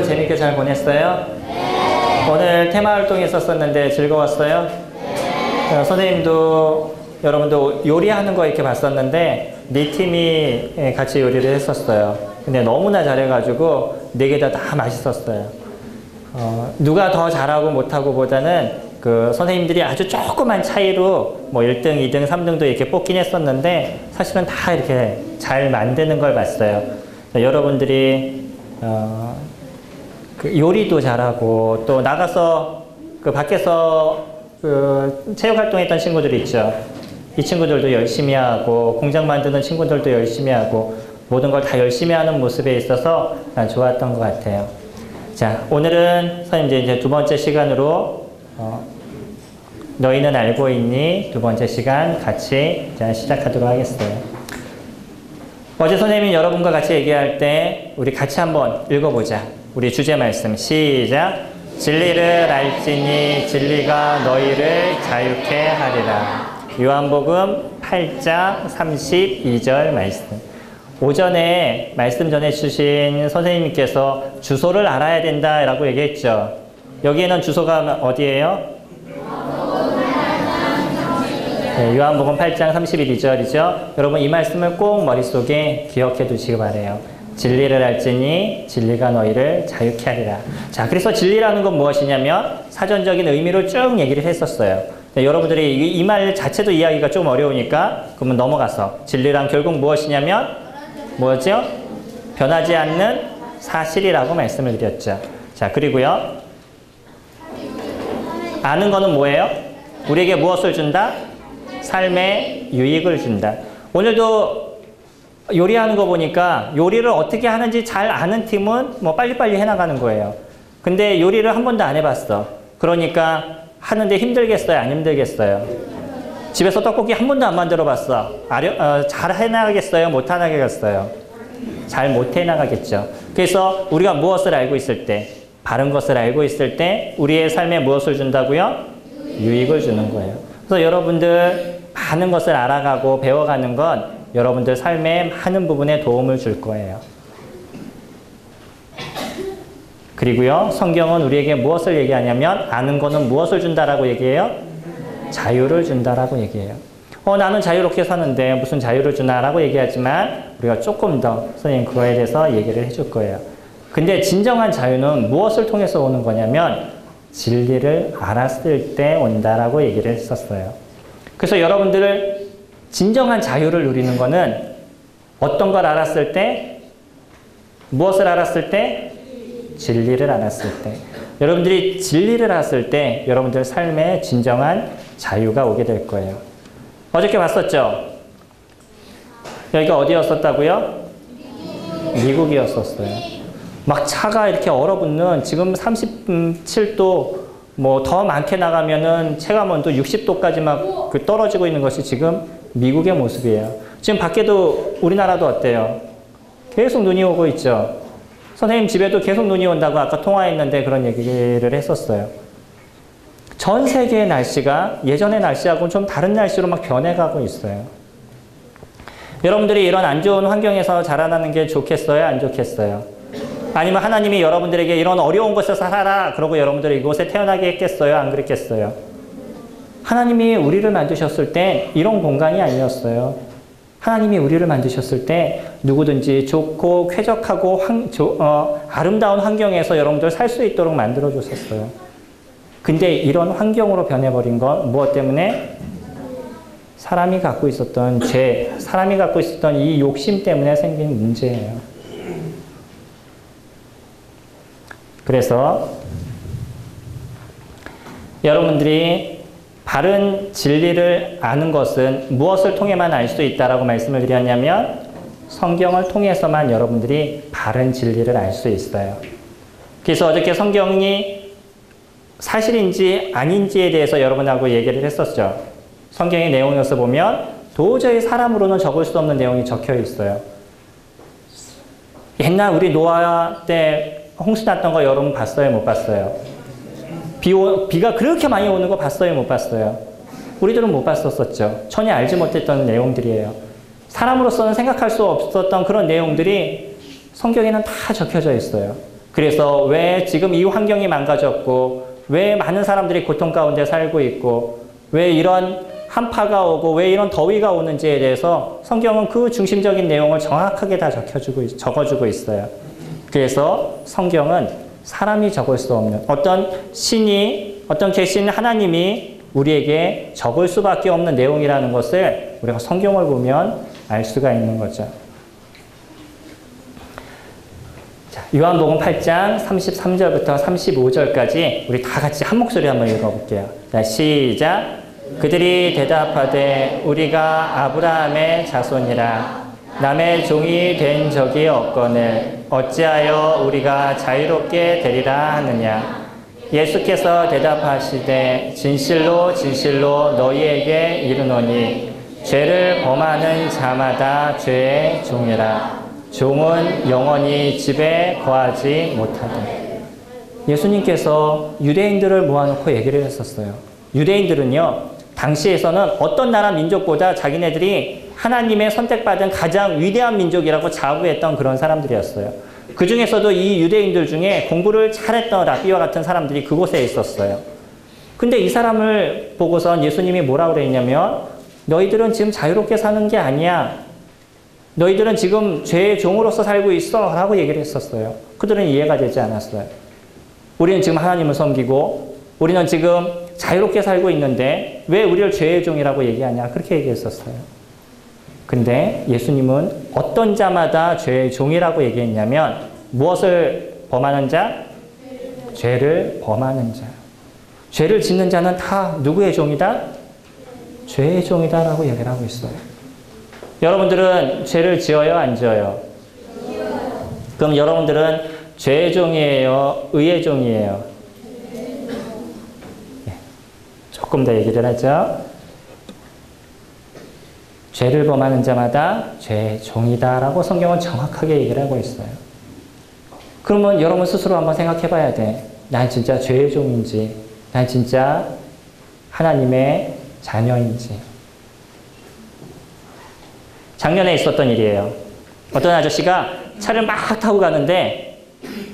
하루 재밌게 잘 보냈어요? 네. 오늘 테마 활동이 있었었는데 즐거웠어요? 네. 선생님도 여러분도 요리하는 거 이렇게 봤었는데 네 팀이 같이 요리를 했었어요. 근데 너무나 잘해가지고 네 개 다 맛있었어요. 누가 더 잘하고 못하고 보다는 그 선생님들이 아주 조그만 차이로 뭐 1등, 2등, 3등도 이렇게 뽑긴 했었는데 사실은 다 이렇게 잘 만드는 걸 봤어요. 여러분들이 그 요리도 잘하고 또 나가서 그 밖에서 그 체육 활동했던 친구들이 있죠. 이 친구들도 열심히 하고 공장 만드는 친구들도 열심히 하고 모든 걸 다 열심히 하는 모습에 있어서 난 좋았던 것 같아요. 자, 오늘은 선생님 이제 두 번째 시간으로 너희는 알고 있니? 두 번째 시간 같이 시작하도록 하겠어요. 어제 선생님이 여러분과 같이 얘기할 때 우리 같이 한번 읽어보자. 우리 주제 말씀 시작. 진리를 알지니 진리가 너희를 자유케 하리라. 요한복음 8장 32절 말씀. 오전에 말씀 전해주신 선생님께서 주소를 알아야 된다라고 얘기했죠. 여기에는 주소가 어디예요? 네, 요한복음 8장 32절이죠. 여러분 이 말씀을 꼭 머릿속에 기억해 두시기 바라요. 진리를 알지니 진리가 너희를 자유케 하리라. 자, 그래서 진리라는 건 무엇이냐면 사전적인 의미로 쭉 얘기를 했었어요. 네, 여러분들이 이 말 자체도 이야기가 좀 어려우니까 그러면 넘어가서 진리란 결국 무엇이냐면 뭐죠? 변하지 않는 사실이라고 말씀을 드렸죠. 자, 그리고요. 아는 거는 뭐예요? 우리에게 무엇을 준다? 삶의 유익을 준다. 오늘도 요리하는 거 보니까 요리를 어떻게 하는지 잘 아는 팀은 뭐 빨리빨리 해나가는 거예요. 근데 요리를 한 번도 안 해봤어. 그러니까 하는데 힘들겠어요? 안 힘들겠어요? 집에서 떡볶이 한 번도 안 만들어 봤어. 잘 해나가겠어요? 못 해나가겠어요? 잘 못 해나가겠죠. 그래서 우리가 무엇을 알고 있을 때, 바른 것을 알고 있을 때 우리의 삶에 무엇을 준다고요? 유익을 주는 거예요. 그래서 여러분들 많은 것을 알아가고 배워가는 건 여러분들 삶의 많은 부분에 도움을 줄 거예요. 그리고요, 성경은 우리에게 무엇을 얘기하냐면 아는 거는 무엇을 준다라고 얘기해요? 자유를 준다라고 얘기해요. 나는 자유롭게 사는데 무슨 자유를 주나라고 얘기하지만 우리가 조금 더 선생님 그거에 대해서 얘기를 해줄 거예요. 근데 진정한 자유는 무엇을 통해서 오는 거냐면 진리를 알았을 때 온다라고 얘기를 했었어요. 그래서 여러분들을 진정한 자유를 누리는 거는 어떤 걸 알았을 때, 무엇을 알았을 때? 진리를 알았을 때. 여러분들이 진리를 알았을 때 여러분들 삶에 진정한 자유가 오게 될 거예요. 어저께 봤었죠? 여기가 어디였었다고요? 미국이었었어요. 막 차가 이렇게 얼어붙는 지금 37도 뭐 더 많게 나가면은 체감온도 60도까지 막 떨어지고 있는 것이 지금 미국의 모습이에요. 지금 밖에도 우리나라도 어때요? 계속 눈이 오고 있죠. 선생님 집에도 계속 눈이 온다고 아까 통화했는데 그런 얘기를 했었어요. 전 세계의 날씨가 예전의 날씨하고는 좀 다른 날씨로 막 변해가고 있어요. 여러분들이 이런 안 좋은 환경에서 자라나는 게 좋겠어요? 안 좋겠어요? 아니면 하나님이 여러분들에게 이런 어려운 곳에서 살아라 그러고 여러분들이 이곳에 태어나게 했겠어요? 안 그랬겠어요? 하나님이 우리를 만드셨을 때 이런 공간이 아니었어요. 하나님이 우리를 만드셨을 때 누구든지 좋고 쾌적하고 아름다운 환경에서 여러분들 살 수 있도록 만들어줬었어요. 근데 이런 환경으로 변해버린 건 무엇 때문에? 사람이 갖고 있었던 죄, 사람이 갖고 있었던 이 욕심 때문에 생긴 문제예요. 그래서 여러분들이 바른 진리를 아는 것은 무엇을 통해만 알 수 있다라고 말씀을 드렸냐면 성경을 통해서만 여러분들이 바른 진리를 알 수 있어요. 그래서 어저께 성경이 사실인지 아닌지에 대해서 여러분하고 얘기를 했었죠. 성경의 내용에서 보면 도저히 사람으로는 적을 수 없는 내용이 적혀 있어요. 옛날 우리 노아 때 홍수 났던 거 여러분 봤어요? 못 봤어요? 비가 그렇게 많이 오는 거 봤어요? 못 봤어요? 우리들은 못 봤었죠. 전혀 알지 못했던 내용들이에요. 사람으로서는 생각할 수 없었던 그런 내용들이 성경에는 다 적혀져 있어요. 그래서 왜 지금 이 환경이 망가졌고 왜 많은 사람들이 고통 가운데 살고 있고 왜 이런 한파가 오고 왜 이런 더위가 오는지에 대해서 성경은 그 중심적인 내용을 정확하게 다 적어주고 있어요. 그래서 성경은 사람이 적을 수 없는 어떤 신이 어떤 계신 하나님이 우리에게 적을 수밖에 없는 내용이라는 것을 우리가 성경을 보면 알 수가 있는 거죠. 자, 요한복음 8장 33절부터 35절까지 우리 다 같이 한 목소리 한번 읽어볼게요. 자, 시작. 그들이 대답하되 우리가 아브라함의 자손이라 남의 종이 된 적이 없거늘 어찌하여 우리가 자유롭게 되리라 하느냐. 예수께서 대답하시되 진실로 진실로 너희에게 이르노니 죄를 범하는 자마다 죄의 종이라. 종은 영원히 집에 거하지 못하다. 예수님께서 유대인들을 모아놓고 얘기를 했었어요. 유대인들은요, 당시에서는 어떤 나라 민족보다 자기네들이 하나님의 선택받은 가장 위대한 민족이라고 자부했던 그런 사람들이었어요. 그 중에서도 이 유대인들 중에 공부를 잘했던 랍비와 같은 사람들이 그곳에 있었어요. 근데 이 사람을 보고선 예수님이 뭐라고 그랬냐면 너희들은 지금 자유롭게 사는 게 아니야. 너희들은 지금 죄의 종으로서 살고 있어 라고 얘기를 했었어요. 그들은 이해가 되지 않았어요. 우리는 지금 하나님을 섬기고 우리는 지금 자유롭게 살고 있는데 왜 우리를 죄의 종이라고 얘기하냐 그렇게 얘기했었어요. 근데 예수님은 어떤 자마다 죄의 종이라고 얘기했냐면 무엇을 범하는 자? 죄를 범하는 자. 죄를 짓는 자는 다 누구의 종이다? 죄의 종이다 라고 얘기를 하고 있어요. 여러분들은 죄를 지어요? 안 지어요? 그럼 여러분들은 죄의 종이에요? 의의 종이에요? 조금 더 얘기를 하죠. 죄를 범하는 자마다 죄의 종이다 라고 성경은 정확하게 얘기를 하고 있어요. 그러면 여러분 스스로 한번 생각해 봐야 돼. 난 진짜 죄의 종인지 난 진짜 하나님의 자녀인지. 작년에 있었던 일이에요. 어떤 아저씨가 차를 막 타고 가는데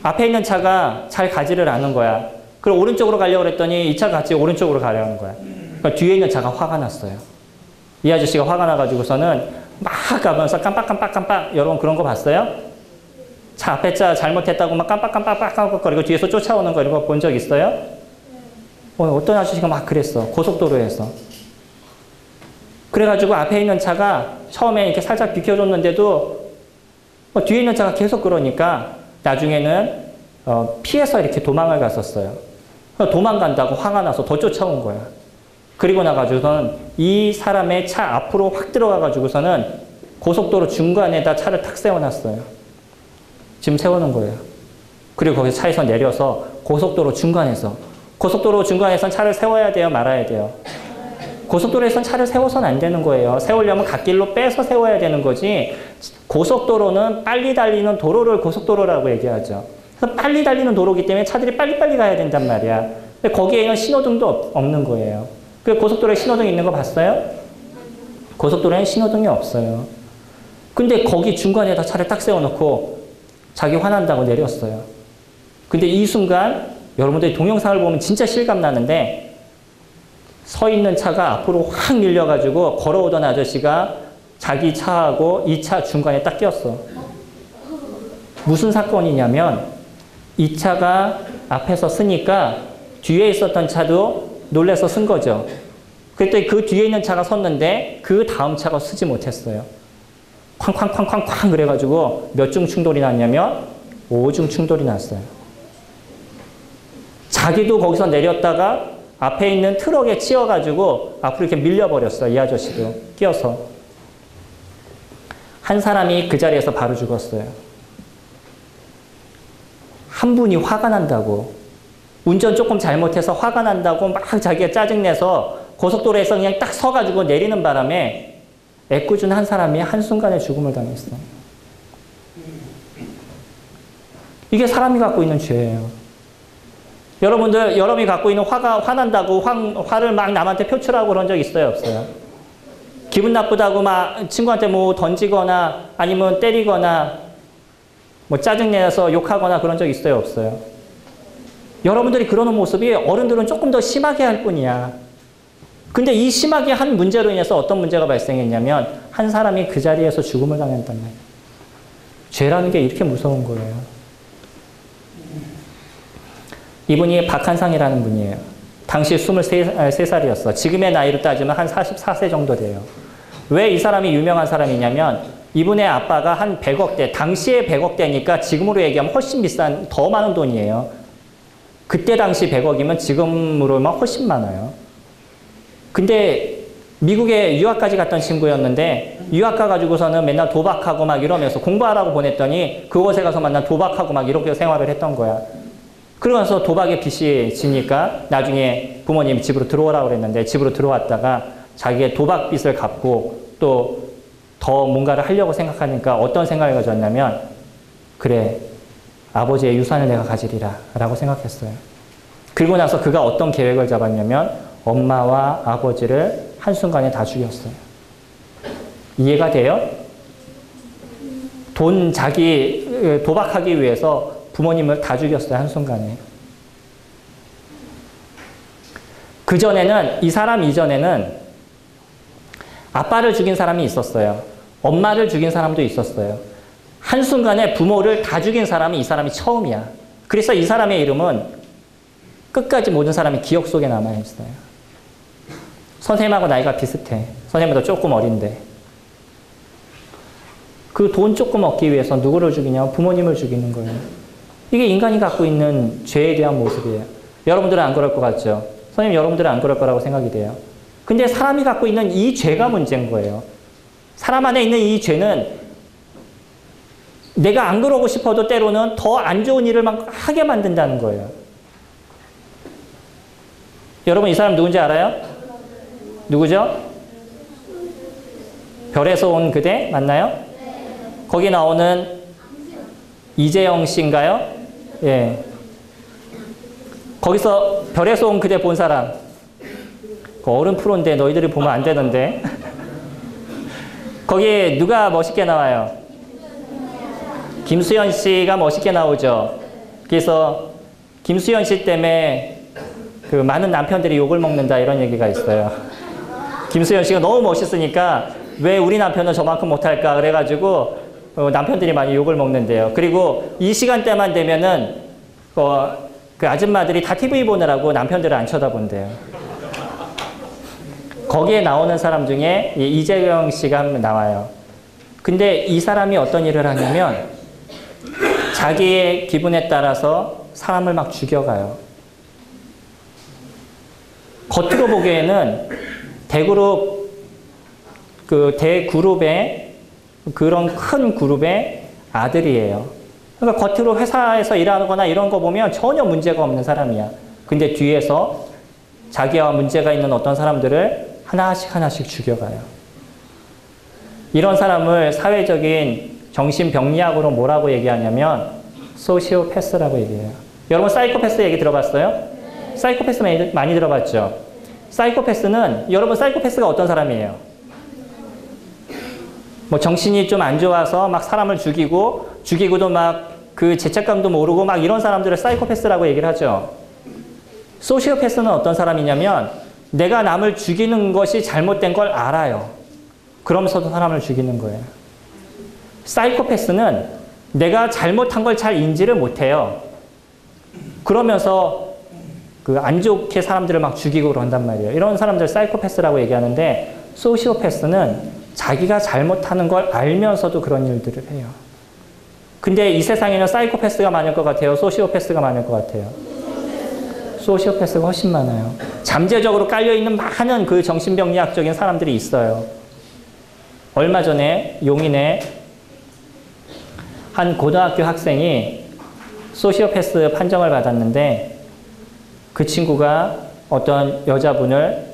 앞에 있는 차가 잘 가지를 않은 거야. 그럼 오른쪽으로 가려고 했더니 이 차가 같이 오른쪽으로 가려는 거야. 그러니까 뒤에 있는 차가 화가 났어요. 이 아저씨가 화가 나가지고서는 막 가면서 깜빡깜빡깜빡. 여러분 그런 거 봤어요? 차 앞에 차 잘못했다고 막 깜빡깜빡깜빡거리고 뒤에서 쫓아오는 거 이런 거 본 적 있어요? 어떤 아저씨가 막 그랬어. 고속도로에서. 그래가지고 앞에 있는 차가 처음에 이렇게 살짝 비켜줬는데도 뒤에 있는 차가 계속 그러니까 나중에는 피해서 이렇게 도망을 갔었어요. 도망간다고 화가 나서 더 쫓아온 거야. 그리고 나가지고서는 이 사람의 차 앞으로 확 들어가가지고서는 고속도로 중간에다 차를 탁 세워놨어요. 지금 세우는 거예요. 그리고 거기서 차에서 내려서 고속도로 중간에선 차를 세워야 돼요? 말아야 돼요? 고속도로에선 차를 세워서는 안 되는 거예요. 세우려면 갓길로 빼서 세워야 되는 거지. 고속도로는 빨리 달리는 도로를 고속도로라고 얘기하죠. 그래서 빨리 달리는 도로이기 때문에 차들이 빨리빨리 가야 된단 말이야. 근데 거기에는 신호등도 없는 거예요. 그 고속도로에 신호등 있는 거 봤어요? 고속도로에는 신호등이 없어요. 근데 거기 중간에다 차를 딱 세워놓고 자기 화난다고 내렸어요. 근데 이 순간 여러분들이 동영상을 보면 진짜 실감 나는데 서 있는 차가 앞으로 확 밀려가지고 걸어오던 아저씨가 자기 차하고 이 차 중간에 딱 꼈어. 무슨 사건이냐면 이 차가 앞에서 쓰니까 뒤에 있었던 차도 놀래서 쓴 거죠. 그랬더니 그 뒤에 있는 차가 섰는데 그 다음 차가 쓰지 못했어요. 쾅쾅쾅쾅쾅 그래가지고 몇 중 충돌이 났냐면 5중 충돌이 났어요. 자기도 거기서 내렸다가 앞에 있는 트럭에 치여가지고 앞으로 이렇게 밀려버렸어요. 이 아저씨도 끼어서. 한 사람이 그 자리에서 바로 죽었어요. 한 분이 화가 난다고. 운전 조금 잘못해서 화가 난다고 막 자기가 짜증내서 고속도로에서 그냥 딱 서가지고 내리는 바람에 애꿎은 한 사람이 한순간에 죽음을 당했어. 이게 사람이 갖고 있는 죄예요. 여러분들, 여러분이 갖고 있는 화난다고 화를 막 남한테 표출하고 그런 적 있어요? 없어요? 기분 나쁘다고 막 친구한테 뭐 던지거나 아니면 때리거나 뭐 짜증내서 욕하거나 그런 적 있어요, 없어요? 여러분들이 그러는 모습이 어른들은 조금 더 심하게 할 뿐이야. 근데 이 심하게 한 문제로 인해서 어떤 문제가 발생했냐면 한 사람이 그 자리에서 죽음을 당했단 말이에요. 죄라는 게 이렇게 무서운 거예요. 이분이 박한상이라는 분이에요. 당시 23살이었어. 지금의 나이로 따지면 한 44세 정도 돼요. 왜 이 사람이 유명한 사람이냐면 이분의 아빠가 한 100억대, 당시에 100억대니까 지금으로 얘기하면 훨씬 비싼, 더 많은 돈이에요. 그때 당시 100억이면 지금으로만 훨씬 많아요. 근데 미국에 유학까지 갔던 친구였는데 유학 가가지고서는 맨날 도박하고 막 이러면서 공부하라고 보냈더니 그곳에 가서 만나 도박하고 막 이렇게 생활을 했던 거야. 그러면서 도박에 빚이 지니까 나중에 부모님이 집으로 들어오라고 그랬는데 집으로 들어왔다가 자기의 도박 빚을 갚고 또 더 뭔가를 하려고 생각하니까 어떤 생각을 가졌냐면 그래, 아버지의 유산을 내가 가지리라 라고 생각했어요. 그리고 나서 그가 어떤 계획을 잡았냐면 엄마와 아버지를 한순간에 다 죽였어요. 이해가 돼요? 자기 도박하기 위해서 부모님을 다 죽였어요. 한순간에. 이 사람 이전에는 아빠를 죽인 사람이 있었어요. 엄마를 죽인 사람도 있었어요. 한순간에 부모를 다 죽인 사람이 이 사람이 처음이야. 그래서 이 사람의 이름은 끝까지 모든 사람이 기억 속에 남아있어요. 선생님하고 나이가 비슷해. 선생님보다 조금 어린데. 그 돈 조금 얻기 위해서 누구를 죽이냐면 부모님을 죽이는 거예요. 이게 인간이 갖고 있는 죄에 대한 모습이에요. 여러분들은 안 그럴 것 같죠? 선생님, 여러분들은 안 그럴 거라고 생각이 돼요. 근데 사람이 갖고 있는 이 죄가 문제인 거예요. 사람 안에 있는 이 죄는 내가 안 그러고 싶어도 때로는 더 안 좋은 일을 막 하게 만든다는 거예요. 여러분, 이 사람 누군지 알아요? 누구죠? 별에서 온 그대 맞나요? 거기 나오는 이재영 씨인가요? 예. 거기서 별에서 온 그대 본 사람. 그 어른 프로인데 너희들이 보면 안 되는데. 거기에 누가 멋있게 나와요? 김수현 씨가 멋있게 나오죠. 그래서 김수현 씨 때문에 그 많은 남편들이 욕을 먹는다 이런 얘기가 있어요. 김수현 씨가 너무 멋있으니까 왜 우리 남편은 저만큼 못할까 그래가지고 남편들이 많이 욕을 먹는데요. 그리고 이 시간대만 되면은 그 아줌마들이 다 TV 보느라고 남편들을 안 쳐다본대요. 거기에 나오는 사람 중에 이재경 씨가 한 명 나와요. 근데 이 사람이 어떤 일을 하냐면 자기의 기분에 따라서 사람을 막 죽여가요. 겉으로 보기에는 대그룹의 그런 큰 그룹의 아들이에요. 그러니까 겉으로 회사에서 일하거나 이런 거 보면 전혀 문제가 없는 사람이야. 근데 뒤에서 자기와 문제가 있는 어떤 사람들을 하나씩 죽여가요. 이런 사람을 사회적인 정신병리학으로 뭐라고 얘기하냐면 소시오패스라고 얘기해요. 여러분 사이코패스 얘기 들어봤어요? 네. 사이코패스 많이 들어봤죠? 사이코패스는 여러분 사이코패스가 어떤 사람이에요? 뭐 정신이 좀 안 좋아서 막 사람을 죽이고도 막 그 죄책감도 모르고 막 이런 사람들을 사이코패스라고 얘기를 하죠. 소시오패스는 어떤 사람이냐면 내가 남을 죽이는 것이 잘못된 걸 알아요. 그러면서도 사람을 죽이는 거예요. 사이코패스는 내가 잘못한 걸 잘 인지를 못해요. 그러면서 그 안 좋게 사람들을 막 죽이고 그런단 말이에요. 이런 사람들 사이코패스라고 얘기하는데 소시오패스는 자기가 잘못하는 걸 알면서도 그런 일들을 해요. 근데 이 세상에는 사이코패스가 많을 것 같아요? 소시오패스가 많을 것 같아요? 소시오패스가 훨씬 많아요. 잠재적으로 깔려있는 많은 그 정신병리학적인 사람들이 있어요. 얼마 전에 용인에 한 고등학교 학생이 소시오패스 판정을 받았는데 그 친구가 어떤 여자분을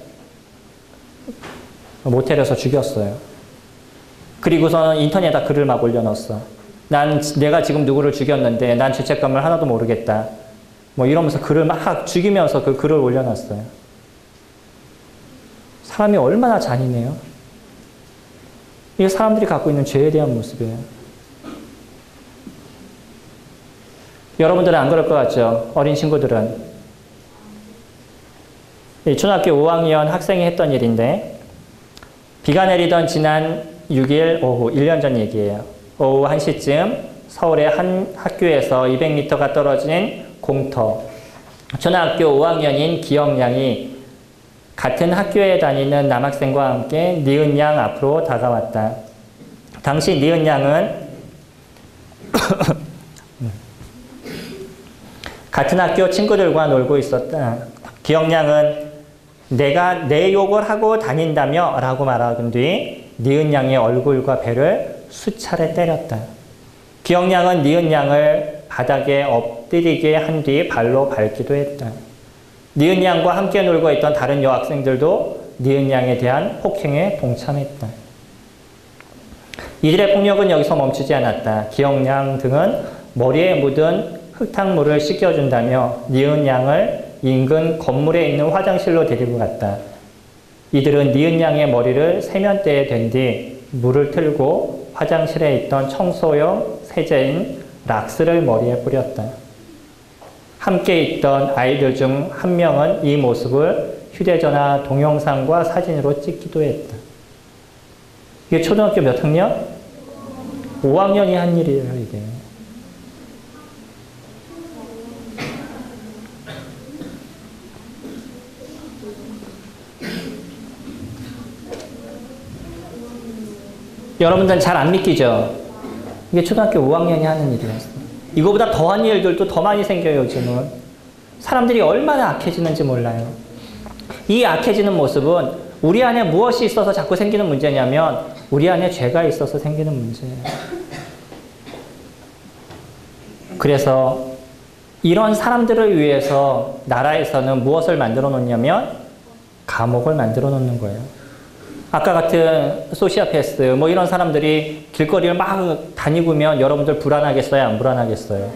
모텔에서 죽였어요. 그리고서는 인터넷에다 글을 막 올려놨어. 내가 지금 누구를 죽였는데 난 죄책감을 하나도 모르겠다. 뭐 이러면서 글을 막 죽이면서 그 글을 올려놨어요. 사람이 얼마나 잔인해요? 이게 사람들이 갖고 있는 죄에 대한 모습이에요. 여러분들은 안 그럴 것 같죠? 어린 친구들은. 초등학교 5학년 학생이 했던 일인데 비가 내리던 지난 6일 오후 1년 전 얘기예요. 오후 1시쯤 서울의 한 학교에서 200m가 떨어진 공터. 초등학교 5학년인 기영양이 같은 학교에 다니는 남학생과 함께 니은 양 앞으로 다가왔다. 당시 니은 양은 같은 학교 친구들과 놀고 있었다. 기영양은 내가 내 욕을 하고 다닌다며 라고 말한 뒤 니은 양의 얼굴과 배를 수차례 때렸다. 기영양은 니은 양을 바닥에 엎드리게 한 뒤 발로 밟기도 했다. 니은 양과 함께 놀고 있던 다른 여학생들도 니은 양에 대한 폭행에 동참했다. 이들의 폭력은 여기서 멈추지 않았다. 기영양 등은 머리에 묻은 흙탕물을 씻겨준다며 니은 양을 인근 건물에 있는 화장실로 데리고 갔다. 이들은 니은 양의 머리를 세면대에 댄 뒤 물을 틀고 화장실에 있던 청소용 세제인 락스를 머리에 뿌렸다. 함께 있던 아이들 중 한 명은 이 모습을 휴대전화 동영상과 사진으로 찍기도 했다. 이게 초등학교 몇 학년? 5학년이 한 일이에요, 이게. 여러분들은 잘 안 믿기죠? 이게 초등학교 5학년이 하는 일이었어요. 이거보다 더한 일들도 더 많이 생겨요, 요즘은. 사람들이 얼마나 악해지는지 몰라요. 이 악해지는 모습은 우리 안에 무엇이 있어서 자꾸 생기는 문제냐면 우리 안에 죄가 있어서 생기는 문제예요. 그래서 이런 사람들을 위해서 나라에서는 무엇을 만들어 놓냐면 감옥을 만들어 놓는 거예요. 아까 같은 소시오패스 뭐 이런 사람들이 길거리를 막 다니고면 여러분들 불안하겠어요? 안 불안하겠어요?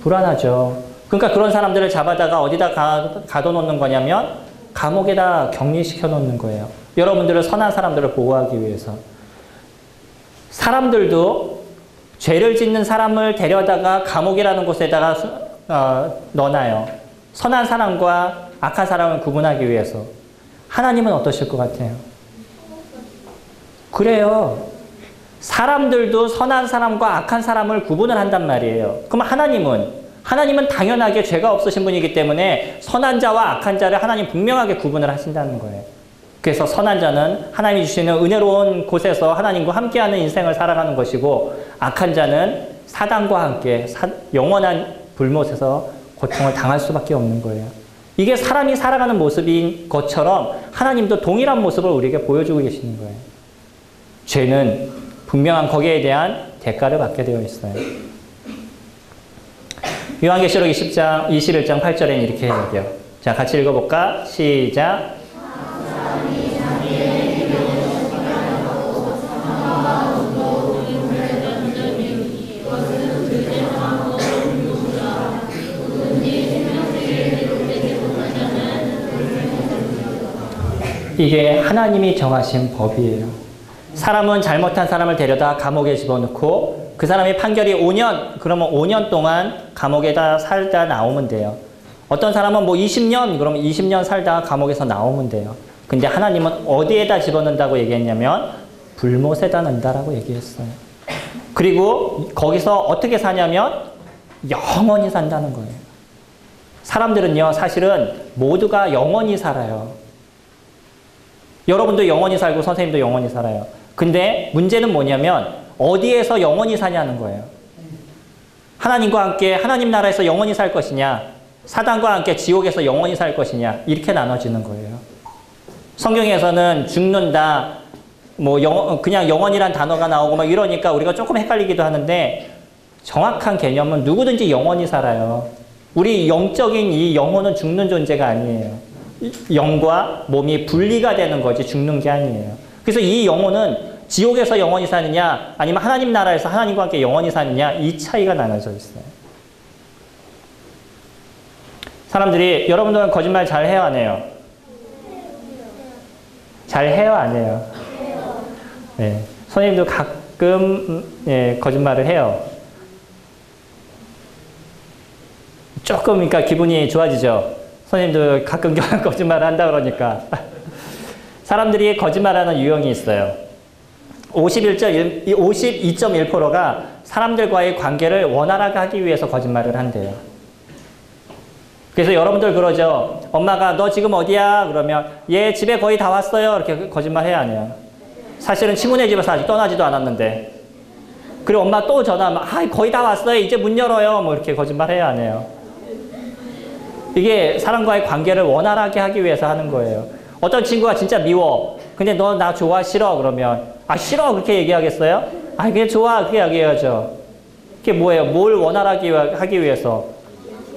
불안하죠. 그러니까 그런 사람들을 잡아다가 어디다 가둬놓는 거냐면 감옥에다 격리시켜 놓는 거예요. 여러분들을 선한 사람들을 보호하기 위해서. 사람들도 죄를 짓는 사람을 데려다가 감옥이라는 곳에다가 넣어놔요. 선한 사람과 악한 사람을 구분하기 위해서. 하나님은 어떠실 것 같아요? 그래요. 사람들도 선한 사람과 악한 사람을 구분을 한단 말이에요. 그럼 하나님은 당연하게 죄가 없으신 분이기 때문에 선한 자와 악한 자를 하나님 분명하게 구분을 하신다는 거예요. 그래서 선한 자는 하나님이 주시는 은혜로운 곳에서 하나님과 함께하는 인생을 살아가는 것이고 악한 자는 사단과 함께 영원한 불못에서 고통을 당할 수밖에 없는 거예요. 이게 사람이 살아가는 모습인 것처럼 하나님도 동일한 모습을 우리에게 보여주고 계시는 거예요. 죄는 분명한 거기에 대한 대가를 받게 되어 있어요. 요한계시록 21장 8절에는 이렇게 얘기해요. 자, 같이 읽어볼까? 시작. 이게 하나님이 정하신 법이에요. 사람은 잘못한 사람을 데려다 감옥에 집어넣고 그 사람의 판결이 5년, 그러면 5년 동안 감옥에다 살다 나오면 돼요. 어떤 사람은 뭐 20년, 그러면 20년 살다가 감옥에서 나오면 돼요. 근데 하나님은 어디에다 집어넣는다고 얘기했냐면 불못에다 넣는다라고 얘기했어요. 그리고 거기서 어떻게 사냐면 영원히 산다는 거예요. 사람들은요, 사실은 모두가 영원히 살아요. 여러분도 영원히 살고 선생님도 영원히 살아요. 근데 문제는 뭐냐면 어디에서 영원히 사냐는 거예요. 하나님과 함께 하나님 나라에서 영원히 살 것이냐, 사단과 함께 지옥에서 영원히 살 것이냐, 이렇게 나눠지는 거예요. 성경에서는 죽는다, 뭐 그냥 영원이란 단어가 나오고 막 이러니까 우리가 조금 헷갈리기도 하는데 정확한 개념은 누구든지 영원히 살아요. 우리 영적인 이 영혼은 죽는 존재가 아니에요. 영과 몸이 분리가 되는 거지 죽는 게 아니에요. 그래서 이 영혼은 지옥에서 영원히 사느냐 아니면 하나님 나라에서 하나님과 함께 영원히 사느냐 이 차이가 나눠져 있어요. 사람들이 여러분들은 거짓말 잘 해요 안 해요? 잘 해요 안 해요? 네. 선생님도 가끔 거짓말을 해요. 조금 그러니까 기분이 좋아지죠. 선생님도 가끔 거짓말을 한다 그러니까. 사람들이 거짓말하는 유형이 있어요. 52.1%가 사람들과의 관계를 원활하게 하기 위해서 거짓말을 한대요. 그래서 여러분들 그러죠. 엄마가 너 지금 어디야? 그러면 얘 집에 거의 다 왔어요. 이렇게 거짓말 해야 안 해요. 사실은 친구네 집에서 아직 떠나지도 않았는데. 그리고 엄마 또 전화하면 거의 다 왔어요. 이제 문 열어요. 뭐 이렇게 거짓말 해야 안 해요. 이게 사람과의 관계를 원활하게 하기 위해서 하는 거예요. 어떤 친구가 진짜 미워. 근데 너 나 좋아 싫어 그러면 싫어 그렇게 얘기하겠어요? 그게 좋아 그렇게 얘기해야죠. 그게 뭐예요? 뭘 원활하게 하기 위해서?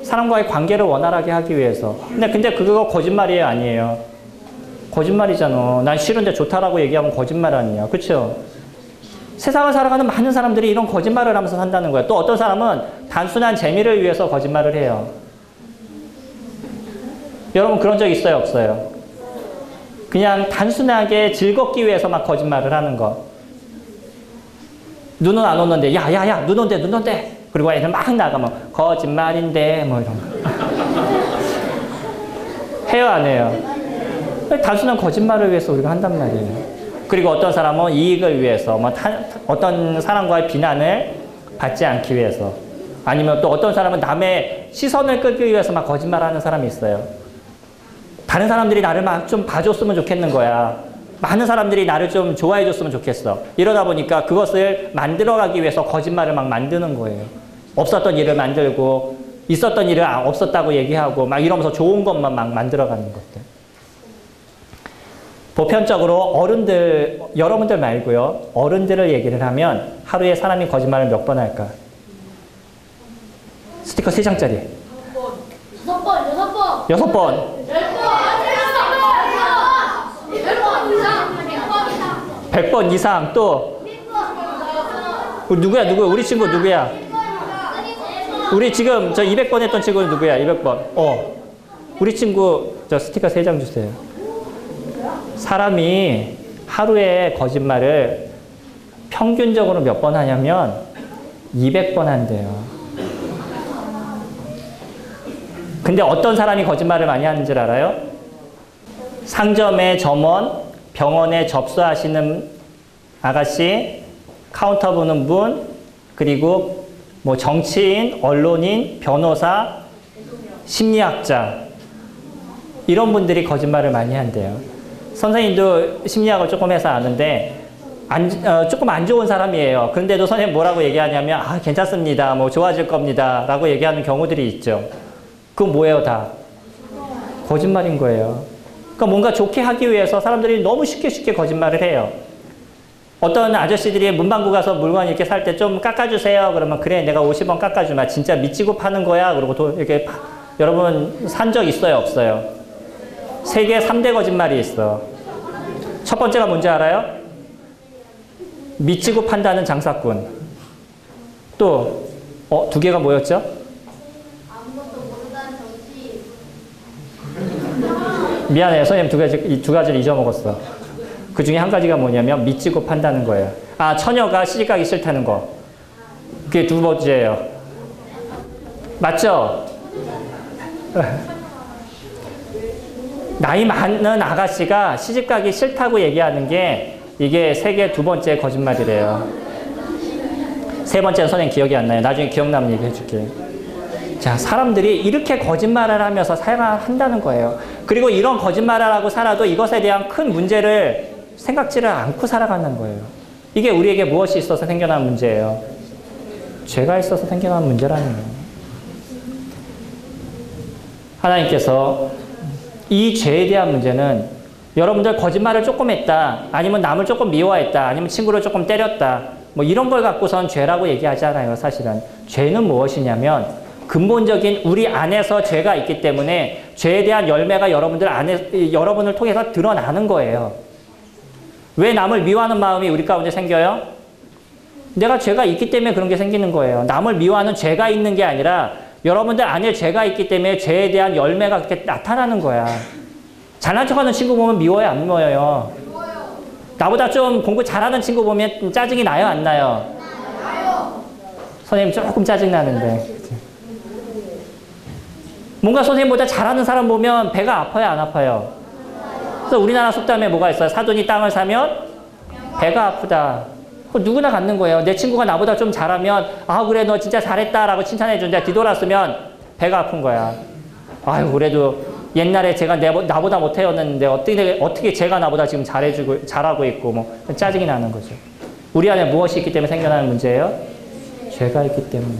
사람과의 관계를 원활하게 하기 위해서. 근데 그거 거짓말이에요 아니에요? 거짓말이잖아. 난 싫은데 좋다라고 얘기하면 거짓말 아니야. 그렇죠? 세상을 살아가는 많은 사람들이 이런 거짓말을 하면서 산다는 거예요. 또 어떤 사람은 단순한 재미를 위해서 거짓말을 해요. 여러분 그런 적 있어요 없어요? 그냥 단순하게 즐겁기 위해서 막 거짓말을 하는 거. 눈은 안 오는데 야야야 눈 온대 눈 온대. 그리고 애들 막 나가면 거짓말인데 뭐 이런 거. 해요 안 해요? 단순한 거짓말을 위해서 우리가 한단 말이에요. 그리고 어떤 사람은 이익을 위해서 어떤 사람과의 비난을 받지 않기 위해서, 아니면 또 어떤 사람은 남의 시선을 끌기 위해서 막 거짓말하는 사람이 있어요. 다른 사람들이 나를 막 좀 봐줬으면 좋겠는 거야. 많은 사람들이 나를 좀 좋아해 줬으면 좋겠어. 이러다 보니까 그것을 만들어가기 위해서 거짓말을 막 만드는 거예요. 없었던 일을 만들고 있었던 일을 없었다고 얘기하고 막 이러면서 좋은 것만 막 만들어가는 것들. 보편적으로 여러분들 말고요. 어른들을 얘기를 하면 하루에 사람이 거짓말을 몇 번 할까? 스티커 3장짜리. 6번. 6번. 100번 이상 또. 누구야? 우리 친구 누구야? 우리 지금 저 200번 했던 친구는 누구야? 200번. 우리 친구 저 스티커 3장 주세요. 사람이 하루에 거짓말을 평균적으로 몇 번 하냐면 200번 한대요. 근데 어떤 사람이 거짓말을 많이 하는 줄 알아요? 상점의 점원, 병원에 접수하시는 아가씨, 카운터 보는 분, 그리고 뭐 정치인, 언론인, 변호사, 심리학자, 이런 분들이 거짓말을 많이 한대요. 선생님도 심리학을 조금 해서 아는데 조금 안 좋은 사람이에요. 그런데도 선생님 뭐라고 얘기하냐면 괜찮습니다. 뭐 좋아질 겁니다. 라고 얘기하는 경우들이 있죠. 그건 뭐예요? 다 거짓말인 거예요. 그러니까 뭔가 좋게 하기 위해서 사람들이 너무 쉽게 거짓말을 해요. 어떤 아저씨들이 문방구 가서 물건 이렇게 살 때 좀 깎아주세요. 그러면 그래 내가 50원 깎아주마. 진짜 미치고 파는 거야. 그리고 이렇게 여러분 산 적 있어요 없어요? 세계 3대 거짓말이 있어. 첫 번째가 뭔지 알아요? 미치고 판다는 장사꾼. 또 2개가 뭐였죠? 아무것도 모르다는 정치. 미안해요. 선생님 두 가지를 잊어먹었어. 그 중에 한 가지가 뭐냐면 미치고 판다는 거예요. 처녀가 시집가기 싫다는 거. 그게 2번째예요. 맞죠? 나이 많은 아가씨가 시집가기 싫다고 얘기하는 게 이게 세계 2번째 거짓말이래요. 3번째는 선생님 기억이 안 나요. 나중에 기억나면 얘기해 줄게요. 자, 사람들이 이렇게 거짓말을 하면서 살아간다는 거예요. 그리고 이런 거짓말을 하고 살아도 이것에 대한 큰 문제를 생각지를 않고 살아가는 거예요. 이게 우리에게 무엇이 있어서 생겨난 문제예요? 죄가 있어서 생겨난 문제라는 거예요. 하나님께서 이 죄에 대한 문제는 여러분들 거짓말을 조금 했다, 아니면 남을 조금 미워했다, 아니면 친구를 조금 때렸다, 뭐 이런 걸 갖고선 죄라고 얘기하지 않아요. 사실은 죄는 무엇이냐면 근본적인 우리 안에서 죄가 있기 때문에 죄에 대한 열매가 여러분을 통해서 드러나는 거예요. 왜 남을 미워하는 마음이 우리 가운데 생겨요? 내가 죄가 있기 때문에 그런 게 생기는 거예요. 남을 미워하는 죄가 있는 게 아니라 여러분들 안에 죄가 있기 때문에 죄에 대한 열매가 그렇게 나타나는 거야. 잘난 척하는 친구 보면 미워요, 안 미워요? 나보다 좀 공부 잘하는 친구 보면 짜증이 나요, 안 나요? 선생님 조금 짜증나는데. 뭔가 선생님보다 잘하는 사람 보면 배가 아파요, 안 아파요? 그래서 우리나라 속담에 뭐가 있어요? 사돈이 땅을 사면 배가 아프다. 그거 누구나 갖는 거예요. 내 친구가 나보다 좀 잘하면 아 그래 너 진짜 잘했다라고 칭찬해 주는데 뒤돌았으면 배가 아픈 거야. 아유 그래도 옛날에 제가 나보다 못해였는데 어떻게 제가 나보다 지금 잘하고 있고 뭐 짜증이 나는 거죠. 우리 안에 무엇이 있기 때문에 생겨나는 문제예요? 죄가 있기 때문에.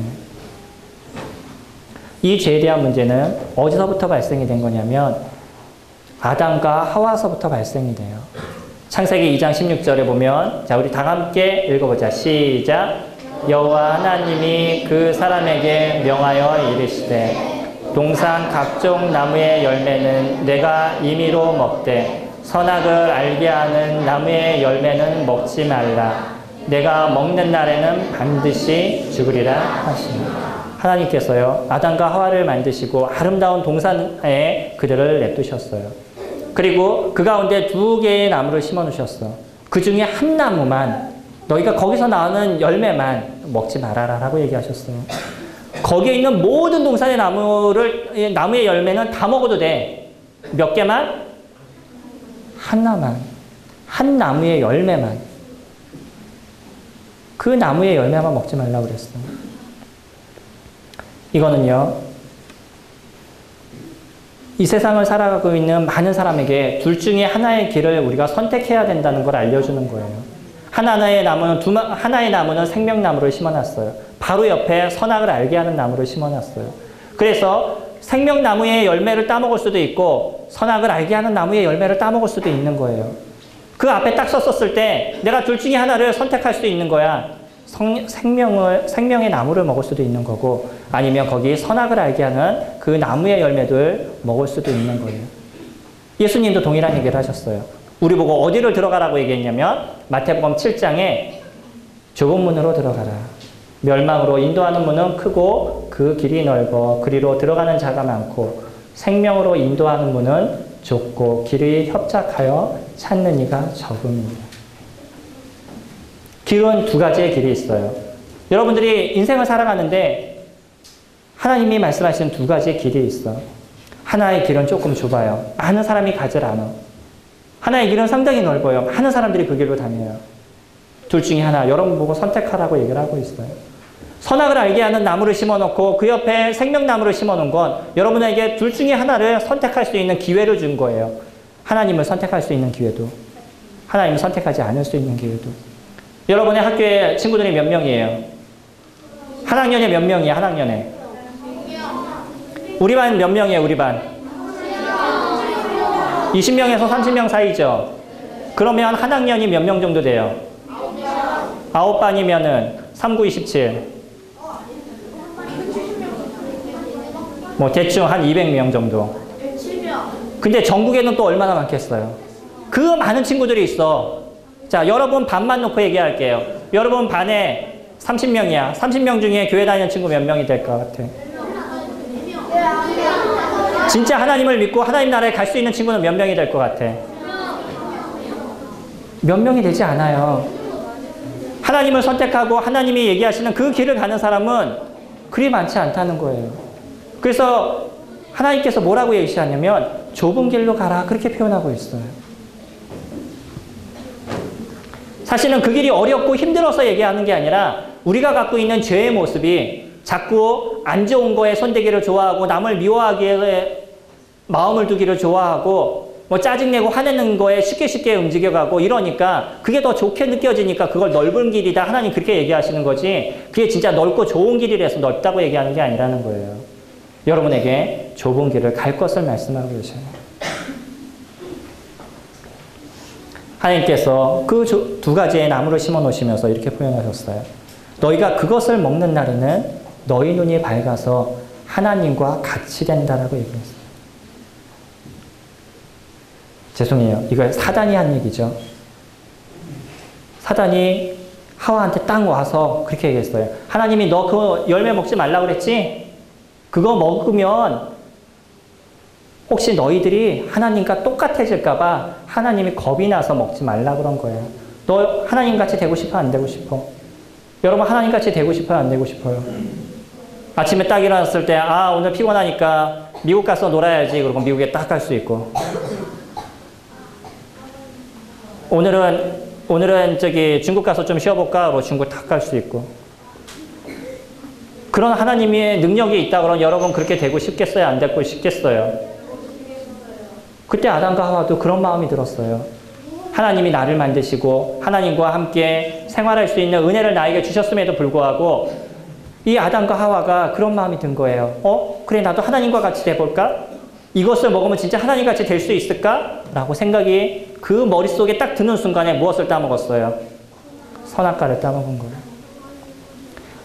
이 죄에 대한 문제는 어디서부터 발생이 된 거냐면 아담과 하와서부터 발생이 돼요. 창세기 2장 16절에 보면 자 우리 다 함께 읽어보자. 시작. 여호와 하나님이 그 사람에게 명하여 이르시되 동산 각종 나무의 열매는 내가 임의로 먹되 선악을 알게 하는 나무의 열매는 먹지 말라. 내가 먹는 날에는 반드시 죽으리라 하시니. 하나님께서요 아담과 하와를 만드시고 아름다운 동산에 그들을 냅두셨어요. 그리고 그 가운데 2개의 나무를 심어 놓으셨어. 그 중에 한 나무만 너희가 거기서 나오는 열매만 먹지 말아라 라고 얘기하셨어요. 거기에 있는 모든 동산의 나무의 열매는 다 먹어도 돼. 몇 개만? 하나만. 한 나무의 열매만. 그 나무의 열매만 먹지 말라고 그랬어요. 이거는요, 이 세상을 살아가고 있는 많은 사람에게 둘 중에 하나의 길을 우리가 선택해야 된다는 걸 알려주는 거예요. 하나의 나무는 생명나무를 심어놨어요. 바로 옆에 선악을 알게 하는 나무를 심어놨어요. 그래서 생명나무의 열매를 따먹을 수도 있고 선악을 알게 하는 나무의 열매를 따먹을 수도 있는 거예요. 그 앞에 딱 썼었을 때 내가 둘 중에 하나를 선택할 수도 있는 거야. 생명의 나무를 먹을 수도 있는 거고 아니면 거기 선악을 알게 하는 그 나무의 열매들 먹을 수도 있는 거예요. 예수님도 동일한 얘기를 하셨어요. 우리 보고 어디를 들어가라고 얘기했냐면 마태복음 7장에 좁은 문으로 들어가라. 멸망으로 인도하는 문은 크고 그 길이 넓어 그리로 들어가는 자가 많고 생명으로 인도하는 문은 좁고 길이 협착하여 찾는 이가 적음이다. 길은 2가지의 길이 있어요. 여러분들이 인생을 살아가는데 하나님이 말씀하시는 2가지의 길이 있어. 하나의 길은 조금 좁아요. 많은 사람이 가질 않아. 하나의 길은 상당히 넓어요. 많은 사람들이 그 길로 다녀요. 둘 중에 하나, 여러분 보고 선택하라고 얘기를 하고 있어요. 선악을 알게 하는 나무를 심어놓고 그 옆에 생명나무를 심어놓은 건 여러분에게 둘 중에 하나를 선택할 수 있는 기회를 준 거예요. 하나님을 선택할 수 있는 기회도, 하나님을 선택하지 않을 수 있는 기회도. 여러분의 학교에 친구들이 몇 명이에요? 한 학년에 몇 명이에요? 한 학년에? 우리 반 몇 명이에요? 우리 반? 20명에서 30명 사이죠? 그러면 한 학년이 몇 명 정도 돼요? 9반이면은 3, 9, 27. 뭐 대충 한 200명 정도. 근데 전국에는 또 얼마나 많겠어요? 그 많은 친구들이 있어. 자, 여러분 반만 놓고 얘기할게요. 여러분 반에 30명이야. 30명 중에 교회 다니는 친구 몇 명이 될 것 같아? 진짜 하나님을 믿고 하나님 나라에 갈 수 있는 친구는 몇 명이 될 것 같아? 몇 명이 되지 않아요. 하나님을 선택하고 하나님이 얘기하시는 그 길을 가는 사람은 그리 많지 않다는 거예요. 그래서 하나님께서 뭐라고 얘기하냐면 좁은 길로 가라 그렇게 표현하고 있어요. 사실은 그 길이 어렵고 힘들어서 얘기하는 게 아니라 우리가 갖고 있는 죄의 모습이 자꾸 안 좋은 거에 손대기를 좋아하고 남을 미워하기에 마음을 두기를 좋아하고 뭐 짜증내고 화내는 거에 쉽게 움직여가고 이러니까 그게 더 좋게 느껴지니까 그걸 넓은 길이다. 하나님 그렇게 얘기하시는 거지 그게 진짜 넓고 좋은 길이라서 넓다고 얘기하는 게 아니라는 거예요. 여러분에게 좁은 길을 갈 것을 말씀하고 계셔요. 하나님께서 그 2가지의 나무를 심어 놓으시면서 이렇게 표현하셨어요. 너희가 그것을 먹는 날에는 너희 눈이 밝아서 하나님과 같이 된다라고 얘기했어요. 죄송해요. 이거 사단이 한 얘기죠. 사단이 하와한테 딱 와서 그렇게 얘기했어요. 하나님이 너 그 열매 먹지 말라고 그랬지? 그거 먹으면 혹시 너희들이 하나님과 똑같아질까 봐 하나님이 겁이 나서 먹지 말라고 그런 거예요. 너 하나님같이 되고 싶어? 안 되고 싶어? 여러분 하나님같이 되고 싶어요? 안 되고 싶어요? 아침에 딱 일어났을 때 오늘 피곤하니까 미국 가서 놀아야지. 그러고 미국에 딱 갈 수 있고. 오늘은 저기 중국 가서 좀 쉬어볼까? 그러고 중국 딱 갈 수 있고. 그런 하나님의 능력이 있다 그러면 여러분 그렇게 되고 싶겠어요? 안 되고 싶겠어요? 그때 아담과 하와도 그런 마음이 들었어요. 하나님이 나를 만드시고 하나님과 함께 생활할 수 있는 은혜를 나에게 주셨음에도 불구하고 이 아담과 하와가 그런 마음이 든 거예요. 그래 나도 하나님과 같이 돼볼까? 이것을 먹으면 진짜 하나님 같이 될 수 있을까? 라고 생각이 그 머릿속에 딱 드는 순간에 무엇을 따먹었어요? 선악과를 따먹은 거예요.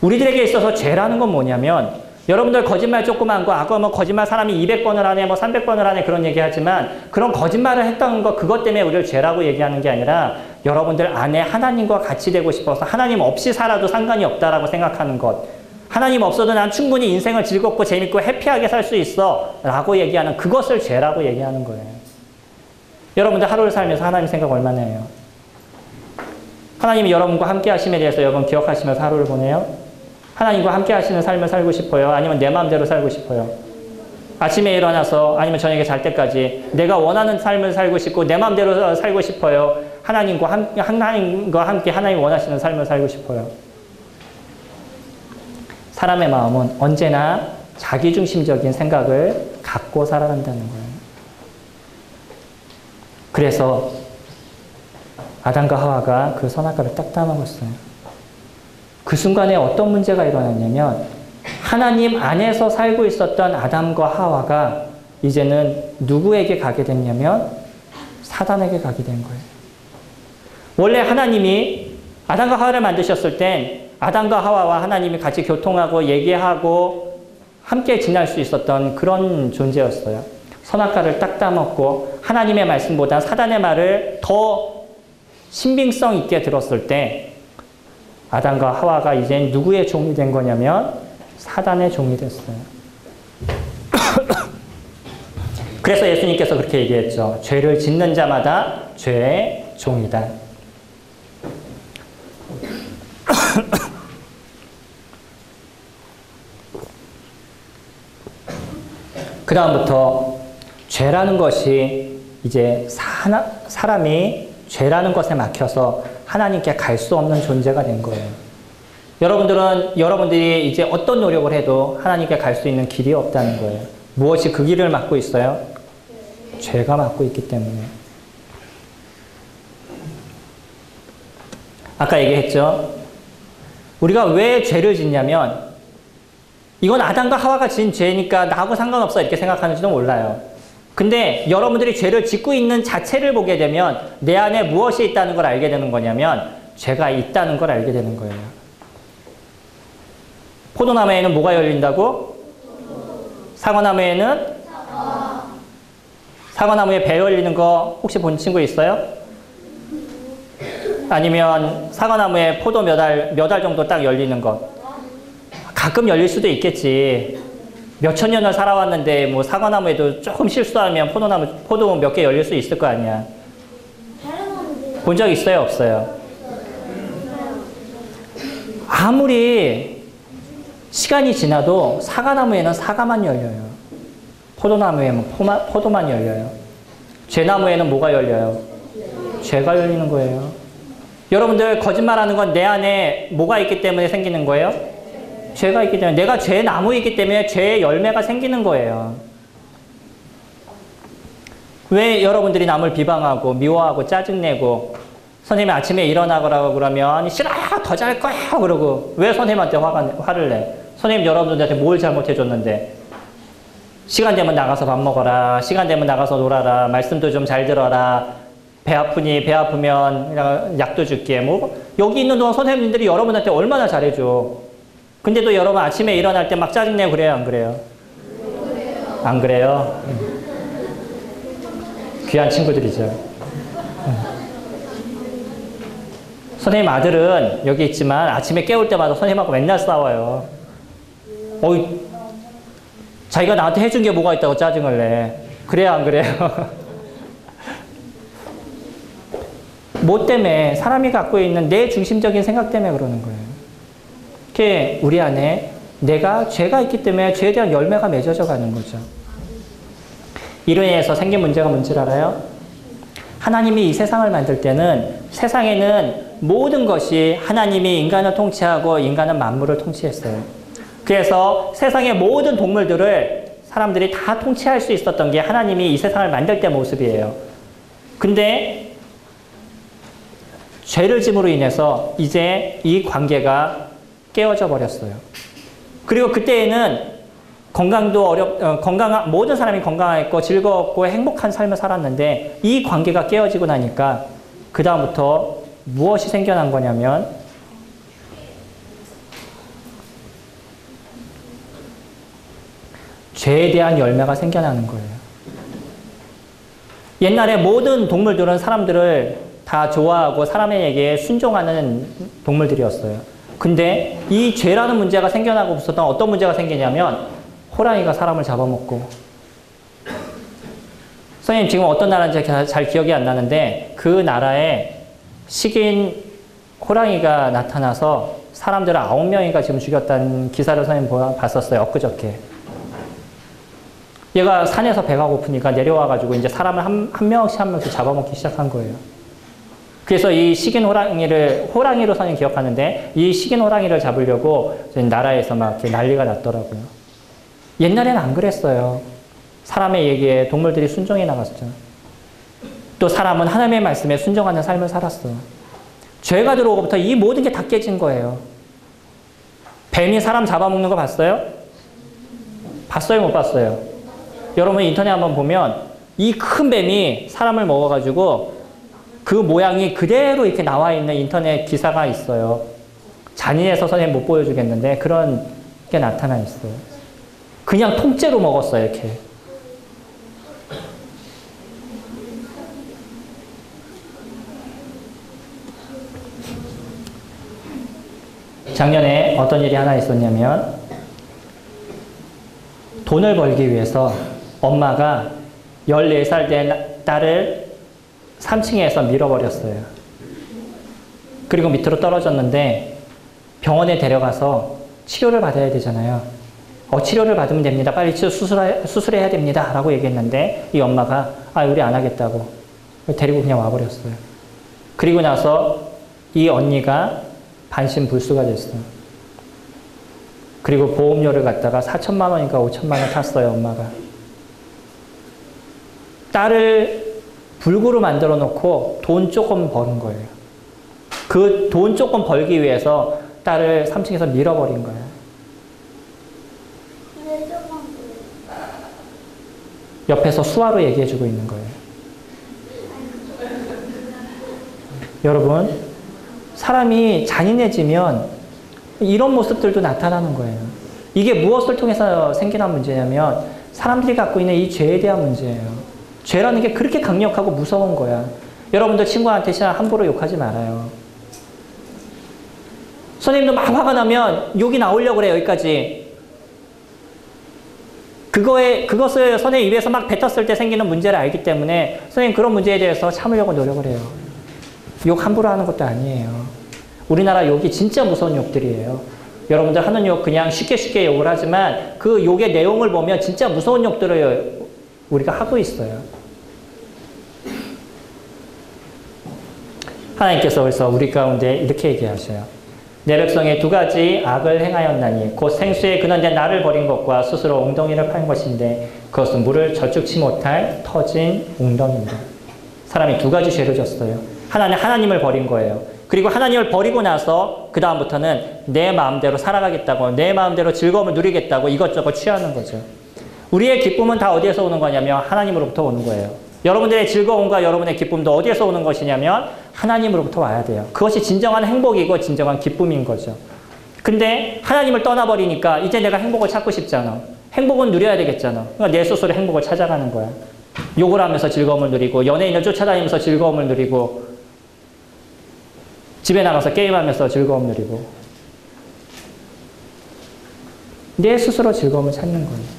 우리들에게 있어서 죄라는 건 뭐냐면 여러분들 거짓말 조그만 거 아까 뭐 거짓말 사람이 200번을 하네 뭐 300번을 하네 그런 얘기하지만 그런 거짓말을 했던 거 그것 때문에 우리를 죄라고 얘기하는 게 아니라 여러분들 안에 하나님과 같이 되고 싶어서 하나님 없이 살아도 상관이 없다라고 생각하는 것. 하나님 없어도 난 충분히 인생을 즐겁고 재밌고 해피하게 살 수 있어 라고 얘기하는 그것을 죄라고 얘기하는 거예요. 여러분들 하루를 살면서 하나님 생각 얼마나 해요? 하나님이 여러분과 함께 하심에 대해서 여러분 기억하시면서 하루를 보내요? 하나님과 함께 하시는 삶을 살고 싶어요? 아니면 내 마음대로 살고 싶어요? 아침에 일어나서 아니면 저녁에 잘 때까지 내가 원하는 삶을 살고 싶고 내 마음대로 살고 싶어요? 하나님과 함께 하나님 원하시는 삶을 살고 싶어요? 사람의 마음은 언제나 자기중심적인 생각을 갖고 살아간다는 거예요. 그래서 아담과 하와가 그 선악과를 딱 따먹었어요. 그 순간에 어떤 문제가 일어났냐면 하나님 안에서 살고 있었던 아담과 하와가 이제는 누구에게 가게 됐냐면 사단에게 가게 된 거예요. 원래 하나님이 아담과 하와를 만드셨을 땐 아담과 하와와 하나님이 같이 교통하고 얘기하고 함께 지낼 수 있었던 그런 존재였어요. 선악과를 딱 따먹고 하나님의 말씀보다 사단의 말을 더 신빙성 있게 들었을 때 아담과 하와가 이제 누구의 종이 된 거냐면 사단의 종이 됐어요. 그래서 예수님께서 그렇게 얘기했죠. 죄를 짓는 자마다 죄의 종이다. 그 다음부터 죄라는 것이 이제 사람이 죄라는 것에 막혀서 하나님께 갈 수 없는 존재가 된 거예요. 여러분들이 이제 어떤 노력을 해도 하나님께 갈 수 있는 길이 없다는 거예요. 무엇이 그 길을 막고 있어요? 죄가 막고 있기 때문에. 아까 얘기했죠? 우리가 왜 죄를 짓냐면 이건 아담과 하와가 지은 죄니까 나하고 상관없어 이렇게 생각하는지도 몰라요. 근데 여러분들이 죄를 짓고 있는 자체를 보게 되면 내 안에 무엇이 있다는 걸 알게 되는 거냐면 죄가 있다는 걸 알게 되는 거예요. 포도나무에는 뭐가 열린다고? 사과나무에는? 사과나무에 배 열리는 거 혹시 본 친구 있어요? 아니면 사과나무에 포도 몇 알 정도 딱 열리는 것? 가끔 열릴 수도 있겠지. 몇천 년을 살아왔는데 뭐 사과나무에도 조금 실수하면 포도 몇 개 열릴 수 있을 거 아니야. 본 적 있어요? 없어요? 아무리 시간이 지나도 사과나무에는 사과만 열려요. 포도나무에는 포도만 열려요. 죄나무에는 뭐가 열려요? 죄가 열리는 거예요. 여러분들 거짓말하는 건 내 안에 뭐가 있기 때문에 생기는 거예요? 죄가 있기 때문에. 내가 죄 나무이기 때문에 죄의 열매가 생기는 거예요. 왜 여러분들이 남을 비방하고 미워하고 짜증내고 선생님이 아침에 일어나라고 그러면 싫어요 더 잘 거야 그러고 왜 선생님한테 화를 내? 선생님 여러분들한테 뭘 잘못해줬는데 시간 되면 나가서 밥 먹어라. 시간 되면 나가서 놀아라. 말씀도 좀 잘 들어라. 배 아프니 배 아프면 약도 줄게. 뭐 여기 있는 동안 선생님들이 여러분한테 얼마나 잘해줘. 근데도 여러분 아침에 일어날 때 막 짜증내고 그래요? 안 그래요? 안 그래요? 귀한 친구들이죠. 선생님 아들은 여기 있지만 아침에 깨울 때마다 선생님하고 맨날 싸워요. 자기가 나한테 해준 게 뭐가 있다고 짜증을 내. 그래요? 안 그래요? 뭐 때문에? 사람이 갖고 있는 내 중심적인 생각 때문에 그러는 거예요. 우리 안에 내가 죄가 있기 때문에 죄에 대한 열매가 맺어져 가는 거죠. 이로 인해서 생긴 문제가 뭔지 알아요? 하나님이 이 세상을 만들 때는 세상에는 모든 것이 하나님이 인간을 통치하고 인간은 만물을 통치했어요. 그래서 세상의 모든 동물들을 사람들이 다 통치할 수 있었던 게 하나님이 이 세상을 만들 때 모습이에요. 근데 죄를 짐으로 인해서 이제 이 관계가 깨어져 버렸어요. 그리고 그때에는 모든 사람이 건강했고 즐거웠고 행복한 삶을 살았는데 이 관계가 깨어지고 나니까 그 다음부터 무엇이 생겨난 거냐면 죄에 대한 열매가 생겨나는 거예요. 옛날에 모든 동물들은 사람들을 다 좋아하고 사람에게 순종하는 동물들이었어요. 근데 이 죄라는 문제가 생겨나고부터 어떤 문제가 생기냐면 호랑이가 사람을 잡아먹고, 선생님 지금 어떤 나라인지 잘 기억이 안 나는데 그 나라에 식인 호랑이가 나타나서 사람들을 9명인가 지금 죽였다는 기사를 선생님 봤었어요. 엊그저께. 얘가 산에서 배가 고프니까 내려와가지고 이제 사람을 한 명씩 잡아먹기 시작한 거예요. 그래서 이 식인 호랑이로 선생님 기억하는데 이 식인 호랑이를 잡으려고 나라에서 막 이렇게 난리가 났더라고요. 옛날에는 안 그랬어요. 사람의 얘기에 동물들이 순종해 나갔죠. 또 사람은 하나님의 말씀에 순종하는 삶을 살았어. 죄가 들어오고부터 이 모든 게 다 깨진 거예요. 뱀이 사람 잡아먹는 거 봤어요? 봤어요, 못 봤어요? 여러분 인터넷 한번 보면 이 큰 뱀이 사람을 먹어가지고 그 모양이 그대로 이렇게 나와 있는 인터넷 기사가 있어요. 잔인해서 선생님 못 보여주겠는데 그런 게 나타나 있어요. 그냥 통째로 먹었어요, 이렇게. 작년에 어떤 일이 하나 있었냐면 돈을 벌기 위해서 엄마가 14살 된 딸을 3층에서 밀어버렸어요. 그리고 밑으로 떨어졌는데 병원에 데려가서 치료를 받아야 되잖아요. 치료를 받으면 됩니다. 빨리 수술해야 됩니다. 라고 얘기했는데 이 엄마가 우리 안 하겠다고 데리고 그냥 와버렸어요. 그리고 나서 이 언니가 반신불수가 됐어요. 그리고 보험료를 갖다가 4천만 원인가 5천만 원 탔어요, 엄마가. 딸을 불구로 만들어 놓고 돈 조금 버는 거예요. 그 돈 조금 벌기 위해서 딸을 3층에서 밀어버린 거예요. 옆에서 수화로 얘기해주고 있는 거예요. 여러분, 사람이 잔인해지면 이런 모습들도 나타나는 거예요. 이게 무엇을 통해서 생겨난 문제냐면 사람들이 갖고 있는 이 죄에 대한 문제예요. 죄라는 게 그렇게 강력하고 무서운 거야. 여러분도 친구한테 함부로 욕하지 말아요. 선생님도 막 화가 나면 욕이 나오려고 그래요, 여기까지. 그것을 선생님 입에서 막 뱉었을 때 생기는 문제를 알기 때문에 선생님 그런 문제에 대해서 참으려고 노력을 해요. 욕 함부로 하는 것도 아니에요. 우리나라 욕이 진짜 무서운 욕들이에요. 여러분들 하는 욕 그냥 쉽게 욕을 하지만 그 욕의 내용을 보면 진짜 무서운 욕들을 우리가 하고 있어요. 하나님께서 그래서 우리 가운데 이렇게 얘기하셔요. 내 백성이 2가지 악을 행하였나니 곧 생수에 근원된 나를 버린 것과 스스로 웅덩이를 파는 것인데 그것은 물을 저축치 못할 터진 웅덩이입니다. 사람이 2가지 죄를 졌어요. 하나는 하나님을 버린 거예요. 그리고 하나님을 버리고 나서 그 다음부터는 내 마음대로 살아가겠다고, 내 마음대로 즐거움을 누리겠다고 이것저것 취하는 거죠. 우리의 기쁨은 다 어디에서 오는 거냐면 하나님으로부터 오는 거예요. 여러분들의 즐거움과 여러분의 기쁨도 어디에서 오는 것이냐면 하나님으로부터 와야 돼요. 그것이 진정한 행복이고 진정한 기쁨인 거죠. 근데 하나님을 떠나버리니까 이제 내가 행복을 찾고 싶잖아. 행복은 누려야 되겠잖아. 그러니까 내 스스로 행복을 찾아가는 거야. 욕을 하면서 즐거움을 누리고 연예인을 쫓아다니면서 즐거움을 누리고 집에 나가서 게임하면서 즐거움 누리고 내 스스로 즐거움을 찾는 거예요.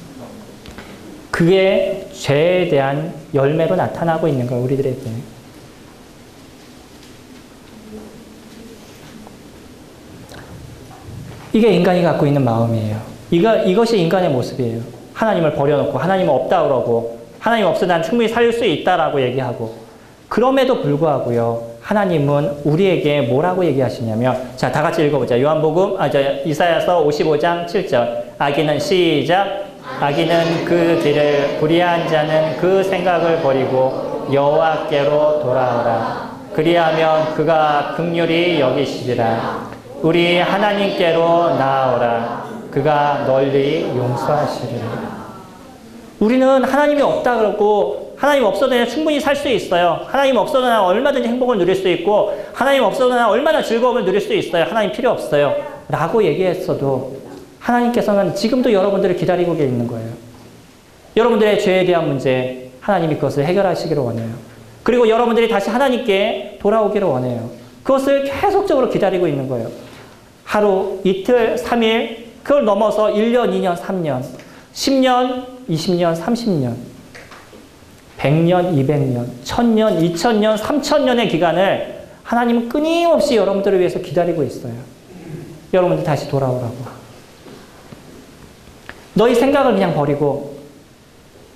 그게 죄에 대한 열매로 나타나고 있는 거예요, 우리들에게. 이게 인간이 갖고 있는 마음이에요. 이것이 인간의 모습이에요. 하나님을 버려놓고 하나님은 없다 그러고 하나님 없어 난 충분히 살릴 수 있다라고 얘기하고, 그럼에도 불구하고요, 하나님은 우리에게 뭐라고 얘기하시냐면, 자, 다 같이 읽어보자. 이사야서 55장 7절. 악인은 시작. 악인은 그 길을, 불의한 자는 그 생각을 버리고 여호와께로 돌아오라. 그리하면 그가 긍휼히 여기시리라. 우리 하나님께로 나아오라. 그가 널리 용서하시리라. 우리는 하나님이 없다 그러고, 하나님 없어도 난 충분히 살 수 있어요. 하나님 없어도 난 얼마든지 행복을 누릴 수 있고, 하나님 없어도 난 얼마나 즐거움을 누릴 수 있어요. 하나님 필요 없어요. 라고 얘기했어도 하나님께서는 지금도 여러분들을 기다리고 계시는 거예요. 여러분들의 죄에 대한 문제, 하나님이 그것을 해결하시기를 원해요. 그리고 여러분들이 다시 하나님께 돌아오기를 원해요. 그것을 계속적으로 기다리고 있는 거예요. 하루, 이틀, 3일, 그걸 넘어서 1년, 2년, 3년, 10년, 20년, 30년, 100년, 200년, 1000년, 2000년, 3000년의 기간을 하나님은 끊임없이 여러분들을 위해서 기다리고 있어요. 여러분들 다시 돌아오라고. 너희 생각을 그냥 버리고,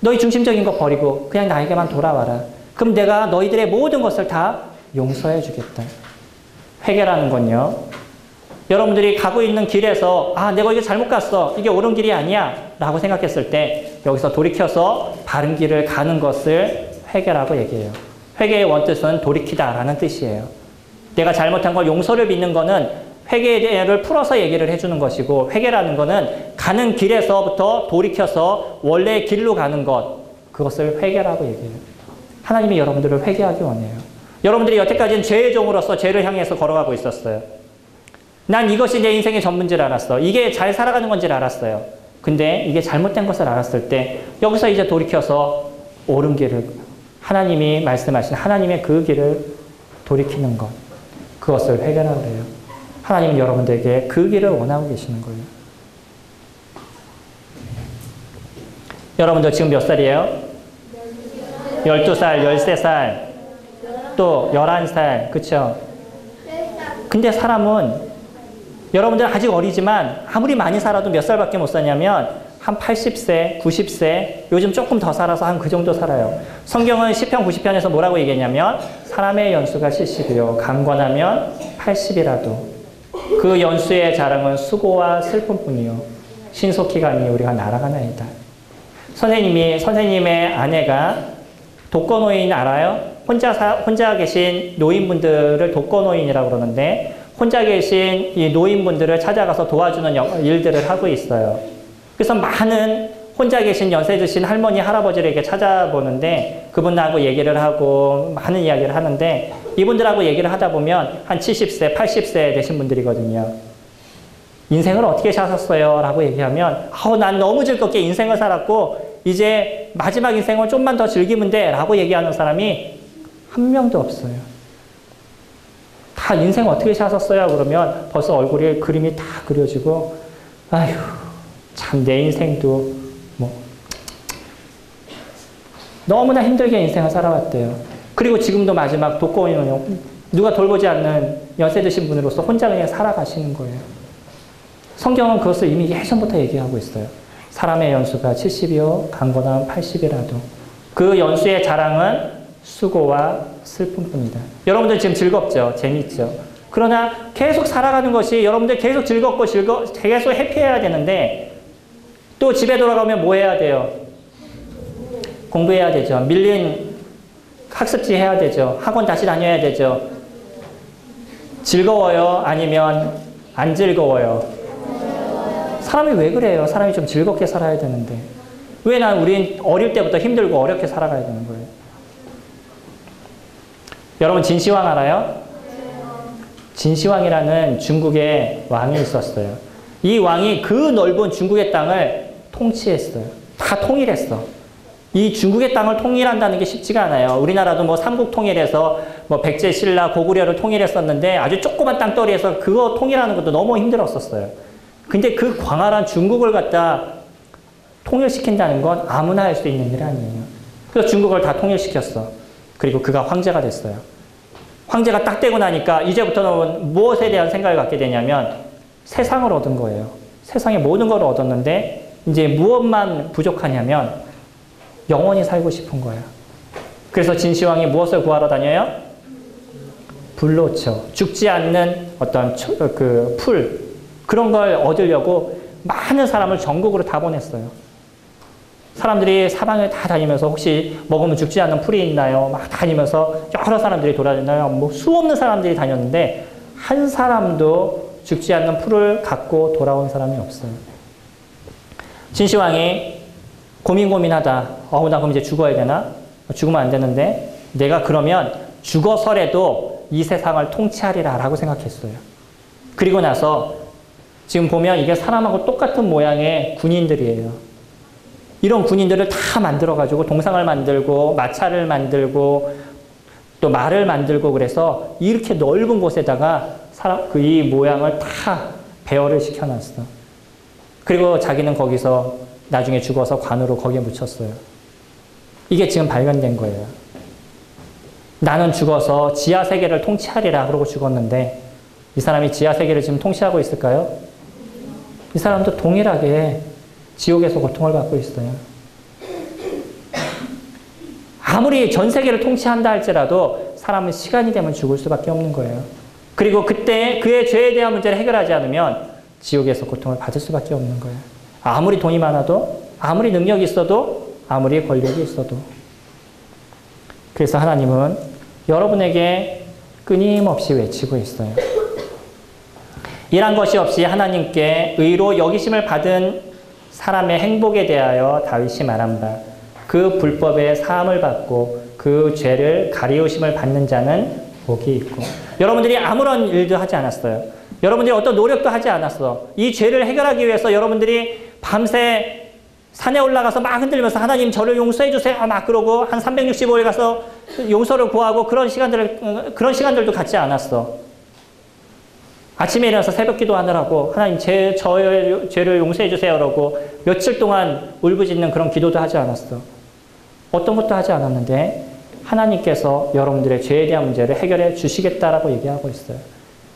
너희 중심적인 거 버리고 그냥 나에게만 돌아와라. 그럼 내가 너희들의 모든 것을 다 용서해 주겠다. 회개라는 건요, 여러분들이 가고 있는 길에서 내가 이게 잘못 갔어, 이게 옳은 길이 아니야 라고 생각했을 때 여기서 돌이켜서 바른 길을 가는 것을 회개라고 얘기해요. 회개의 원뜻은 돌이키다 라는 뜻이에요. 내가 잘못한 걸 용서를 빚는 거는 회개를 풀어서 얘기를 해주는 것이고, 회개라는 거는 가는 길에서부터 돌이켜서 원래의 길로 가는 것, 그것을 회개라고 얘기해요. 하나님이 여러분들을 회개하기 원해요. 여러분들이 여태까지는 죄의 종으로서 죄를 향해서 걸어가고 있었어요. 난 이것이 내 인생의 전부인지를 알았어. 이게 잘 살아가는 건지를 알았어요. 근데 이게 잘못된 것을 알았을 때 여기서 이제 돌이켜서 옳은 길을, 하나님이 말씀하신 하나님의 그 길을 돌이키는 것, 그것을 회개라고 해요. 하나님은 여러분들에게 그 길을 원하고 계시는 거예요. 여러분들 지금 몇 살이에요? 12살, 13살, 또 11살, 그쵸? 근데 사람은, 여러분들 아직 어리지만 아무리 많이 살아도 몇 살밖에 못 사냐면 한 80세, 90세, 요즘 조금 더 살아서 한 그 정도 살아요. 성경은 시편 90편에서 뭐라고 얘기했냐면 사람의 연수가 70이요 강건하면 80이라도 그 연수의 자랑은 수고와 슬픔뿐이요 신속히 가니 우리가 날아가나이다. 선생님의 아내가 독거노인 알아요? 혼자 계신 노인분들을 독거노인이라고 그러는데, 혼자 계신 이 노인분들을 찾아가서 도와주는 일들을 하고 있어요. 그래서 많은 혼자 계신 연세 드신 할머니, 할아버지를 이렇게 찾아보는데, 그분하고 얘기를 하고 많은 이야기를 하는데, 이분들하고 얘기를 하다 보면 한 70세, 80세 되신 분들이거든요. 인생을 어떻게 사셨어요? 라고 얘기하면 난 너무 즐겁게 인생을 살았고 이제 마지막 인생을 좀만 더 즐기면 돼 라고 얘기하는 사람이 한 명도 없어요. 다 인생 어떻게 사셨어요? 그러면 벌써 얼굴에 그림이 다 그려지고, 아휴 참 내 인생도 너무나 힘들게 인생을 살아왔대요. 그리고 지금도 마지막 독거노인은 누가 돌보지 않는 연세 드신 분으로서 혼자 그냥 살아가시는 거예요. 성경은 그것을 이미 예전부터 얘기하고 있어요. 사람의 연수가 70이요 강건하면 80이라도 그 연수의 자랑은 수고와 슬픔뿐이다. 여러분들 지금 즐겁죠? 재밌죠? 그러나 계속 살아가는 것이, 여러분들 계속 즐겁고 계속 해피해야 되는데, 또 집에 돌아가면 뭐 해야 돼요? 공부해야 되죠. 밀린 학습지 해야 되죠. 학원 다시 다녀야 되죠. 즐거워요? 아니면 안 즐거워요? 사람이 왜 그래요? 사람이 좀 즐겁게 살아야 되는데. 왜 우린 어릴 때부터 힘들고 어렵게 살아가야 되는 거예요? 여러분 진시황 알아요? 진시황이라는 중국의 왕이 있었어요. 이 왕이 그 넓은 중국의 땅을 통치했어요. 다 통일했어. 이 중국의 땅을 통일한다는 게 쉽지가 않아요. 우리나라도 뭐 삼국 통일해서 뭐 백제, 신라, 고구려를 통일했었는데 아주 조그만 땅덩어리에서 그거 통일하는 것도 너무 힘들었었어요. 근데 그 광활한 중국을 갖다 통일시킨다는 건 아무나 할 수 있는 일 아니에요. 그래서 중국을 다 통일시켰어. 그리고 그가 황제가 됐어요. 황제가 딱 되고 나니까 이제부터는 무엇에 대한 생각을 갖게 되냐면 세상을 얻은 거예요. 세상의 모든 걸 얻었는데 이제 무엇만 부족하냐면 영원히 살고 싶은 거예요. 그래서 진시황이 무엇을 구하러 다녀요? 불로초. 죽지 않는 어떤 풀. 그런 걸 얻으려고 많은 사람을 전국으로 다 보냈어요. 사람들이 사방을 다 다니면서 혹시 먹으면 죽지 않는 풀이 있나요? 막 다니면서 여러 사람들이 돌아다녀요. 뭐 수없는 사람들이 다녔는데 한 사람도 죽지 않는 풀을 갖고 돌아온 사람이 없어요. 진시황이 고민하다. 나 그럼 이제 죽어야 되나? 죽으면 안 되는데 내가 그러면 죽어서라도 이 세상을 통치하리라 라고 생각했어요. 그리고 나서 지금 보면 이게 사람하고 똑같은 모양의 군인들이에요. 이런 군인들을 다 만들어가지고 동상을 만들고 마차를 만들고 또 말을 만들고 그래서 이렇게 넓은 곳에다가 이 모양을 다 배열을 시켜놨어. 그리고 자기는 거기서 나중에 죽어서 관으로 거기에 묻혔어요. 이게 지금 발견된 거예요. 나는 죽어서 지하세계를 통치하리라 그러고 죽었는데 이 사람이 지하세계를 지금 통치하고 있을까요? 이 사람도 동일하게 지옥에서 고통을 받고 있어요. 아무리 전 세계를 통치한다 할지라도 사람은 시간이 되면 죽을 수밖에 없는 거예요. 그리고 그때 그의 죄에 대한 문제를 해결하지 않으면 지옥에서 고통을 받을 수밖에 없는 거예요. 아무리 돈이 많아도, 아무리 능력이 있어도, 아무리 권력이 있어도. 그래서 하나님은 여러분에게 끊임없이 외치고 있어요. 일한 것이 없이 하나님께 의로 여기심을 받은 사람의 행복에 대하여 다윗이 말한 바, 그 불법의 사함을 받고 그 죄를 가리우심을 받는 자는 복이 있고. 여러분들이 아무런 일도 하지 않았어요. 여러분들이 어떤 노력도 하지 않았어. 이 죄를 해결하기 위해서 여러분들이 밤새 산에 올라가서 막 흔들면서 하나님 저를 용서해 주세요 막 그러고 한 365일 가서 용서를 구하고 그런 시간들도 갖지 않았어. 아침에 일어나서 새벽 기도하느라고 하나님 저의 죄를 용서해 주세요 라고 며칠 동안 울부짖는 그런 기도도 하지 않았어. 어떤 것도 하지 않았는데 하나님께서 여러분들의 죄에 대한 문제를 해결해 주시겠다라고 얘기하고 있어요.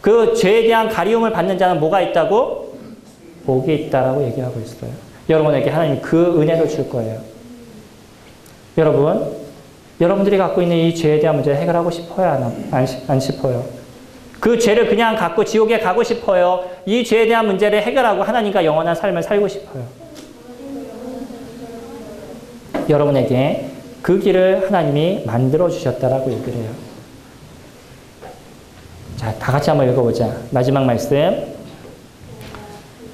그 죄에 대한 가리움을 받는 자는 뭐가 있다고? 복이 있다라고 얘기하고 있어요. 여러분에게 하나님이 그 은혜를 줄 거예요. 여러분들이 갖고 있는 이 죄에 대한 문제를 해결하고 싶어요? 안 싶어요? 그 죄를 그냥 갖고 지옥에 가고 싶어요? 이 죄에 대한 문제를 해결하고 하나님과 영원한 삶을 살고 싶어요? 여러분에게 그 길을 하나님이 만들어 주셨다라고 얘기를 해요. 자, 다 같이 한번 읽어보자. 마지막 말씀.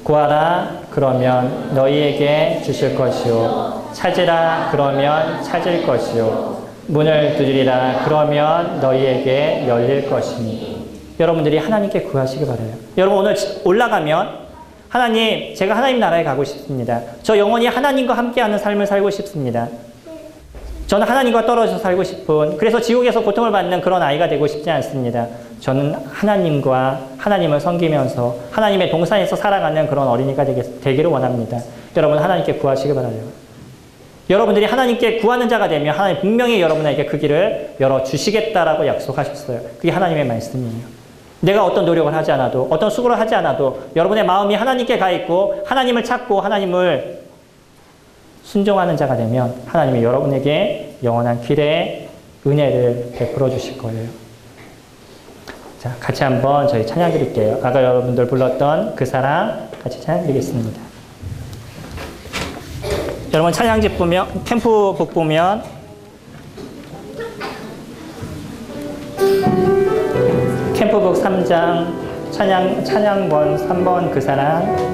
구하라 그러면 너희에게 주실 것이요 찾으라 그러면 찾을 것이요 문을 두드리라 그러면 너희에게 열릴 것이니. 여러분들이 하나님께 구하시기 바라요. 여러분 오늘 올라가면 하나님, 제가 하나님 나라에 가고 싶습니다. 저 영원히 하나님과 함께하는 삶을 살고 싶습니다. 저는 하나님과 떨어져 살고 싶은, 그래서 지옥에서 고통을 받는 그런 아이가 되고 싶지 않습니다. 저는 하나님을 섬기면서 하나님의 동산에서 살아가는 그런 어린이가 되기를 원합니다. 여러분 하나님께 구하시기 바라요. 여러분들이 하나님께 구하는 자가 되면 하나님 분명히 여러분에게 그 길을 열어주시겠다라고 약속하셨어요. 그게 하나님의 말씀이에요. 내가 어떤 노력을 하지 않아도, 어떤 수고를 하지 않아도 여러분의 마음이 하나님께 가 있고 하나님을 찾고 하나님을 순종하는 자가 되면 하나님이 여러분에게 영원한 길의 은혜를 베풀어 주실 거예요. 자, 같이 한번 저희 찬양 드릴게요. 아까 여러분들 불렀던 그 사랑 같이 찬양 드리겠습니다. 여러분 찬양집 보면, 캠프북 보면 캠프북 3장 찬양번 3번 그 사랑.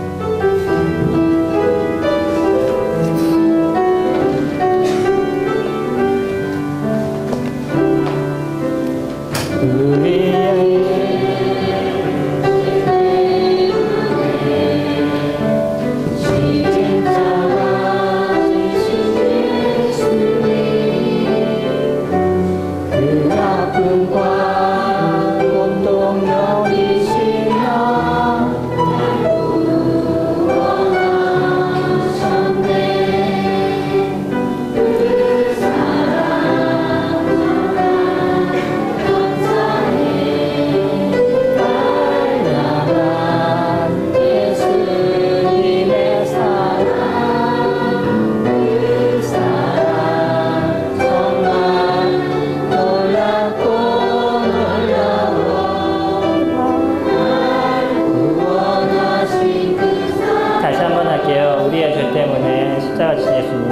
다시 한번 할게요. 우리의 죄 때문에 십자가 지신 예수님.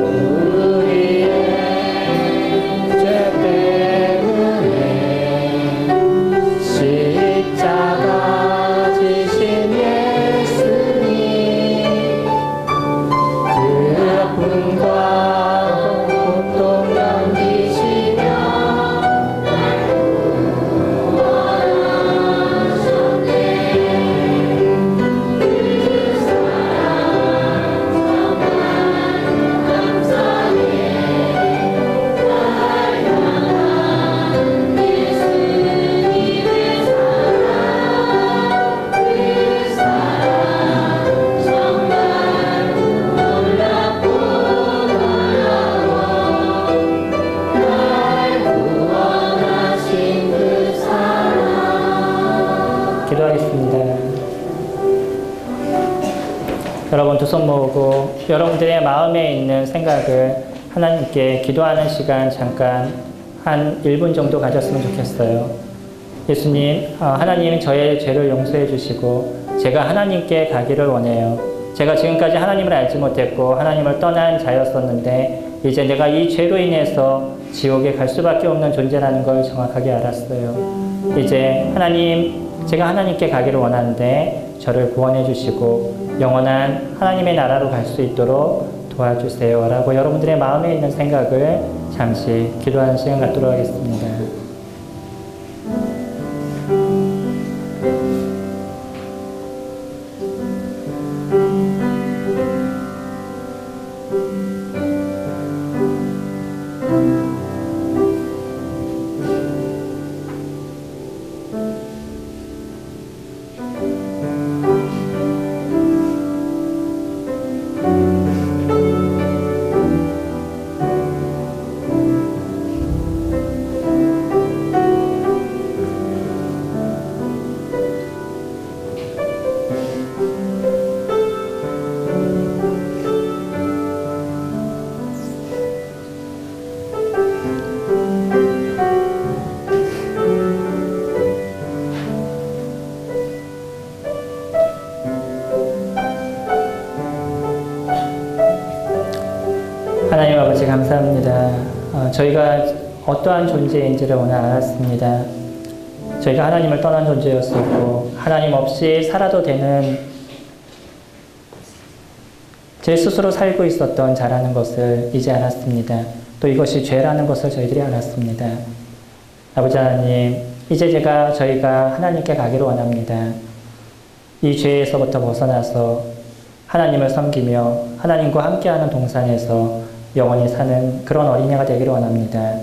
우리의 죄 때문에 십자가 지신 예수님. 그 아픔과 고통 견디시며 기도하겠습니다. 여러분 두 손 모으고 여러분들의 마음에 있는 생각을 하나님께 기도하는 시간 잠깐 한 1분 정도 가졌으면 좋겠어요. 예수님, 하나님 저의 죄를 용서해 주시고 제가 하나님께 가기를 원해요. 제가 지금까지 하나님을 알지 못했고 하나님을 떠난 자였었는데 이제 내가 이 죄로 인해서 지옥에 갈 수밖에 없는 존재라는 걸 정확하게 알았어요. 이제 하나님, 제가 하나님께 가기를 원하는데 저를 구원해 주시고 영원한 하나님의 나라로 갈 수 있도록 도와주세요 라고 여러분들의 마음에 있는 생각을 잠시 기도하는 시간 갖도록 하겠습니다. 하나님 아버지 감사합니다. 저희가 어떠한 존재인지를 오늘 알았습니다. 저희가 하나님을 떠난 존재였었고 하나님 없이 살아도 되는 제 스스로 살고 있었던 자라는 것을 이제 알았습니다. 또 이것이 죄라는 것을 저희들이 알았습니다. 아버지 하나님, 이제 저희가 하나님께 가기를 원합니다. 이 죄에서부터 벗어나서 하나님을 섬기며 하나님과 함께하는 동산에서 영원히 사는 그런 어린이가 되기를 원합니다.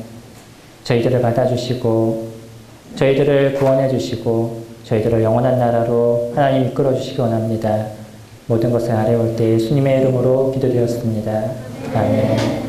저희들을 받아주시고 저희들을 구원해 주시고 저희들을 영원한 나라로 하나님 이끌어 주시기 원합니다. 모든 것을 아뢰올 때 예수님의 이름으로 기도드렸습니다. 아멘.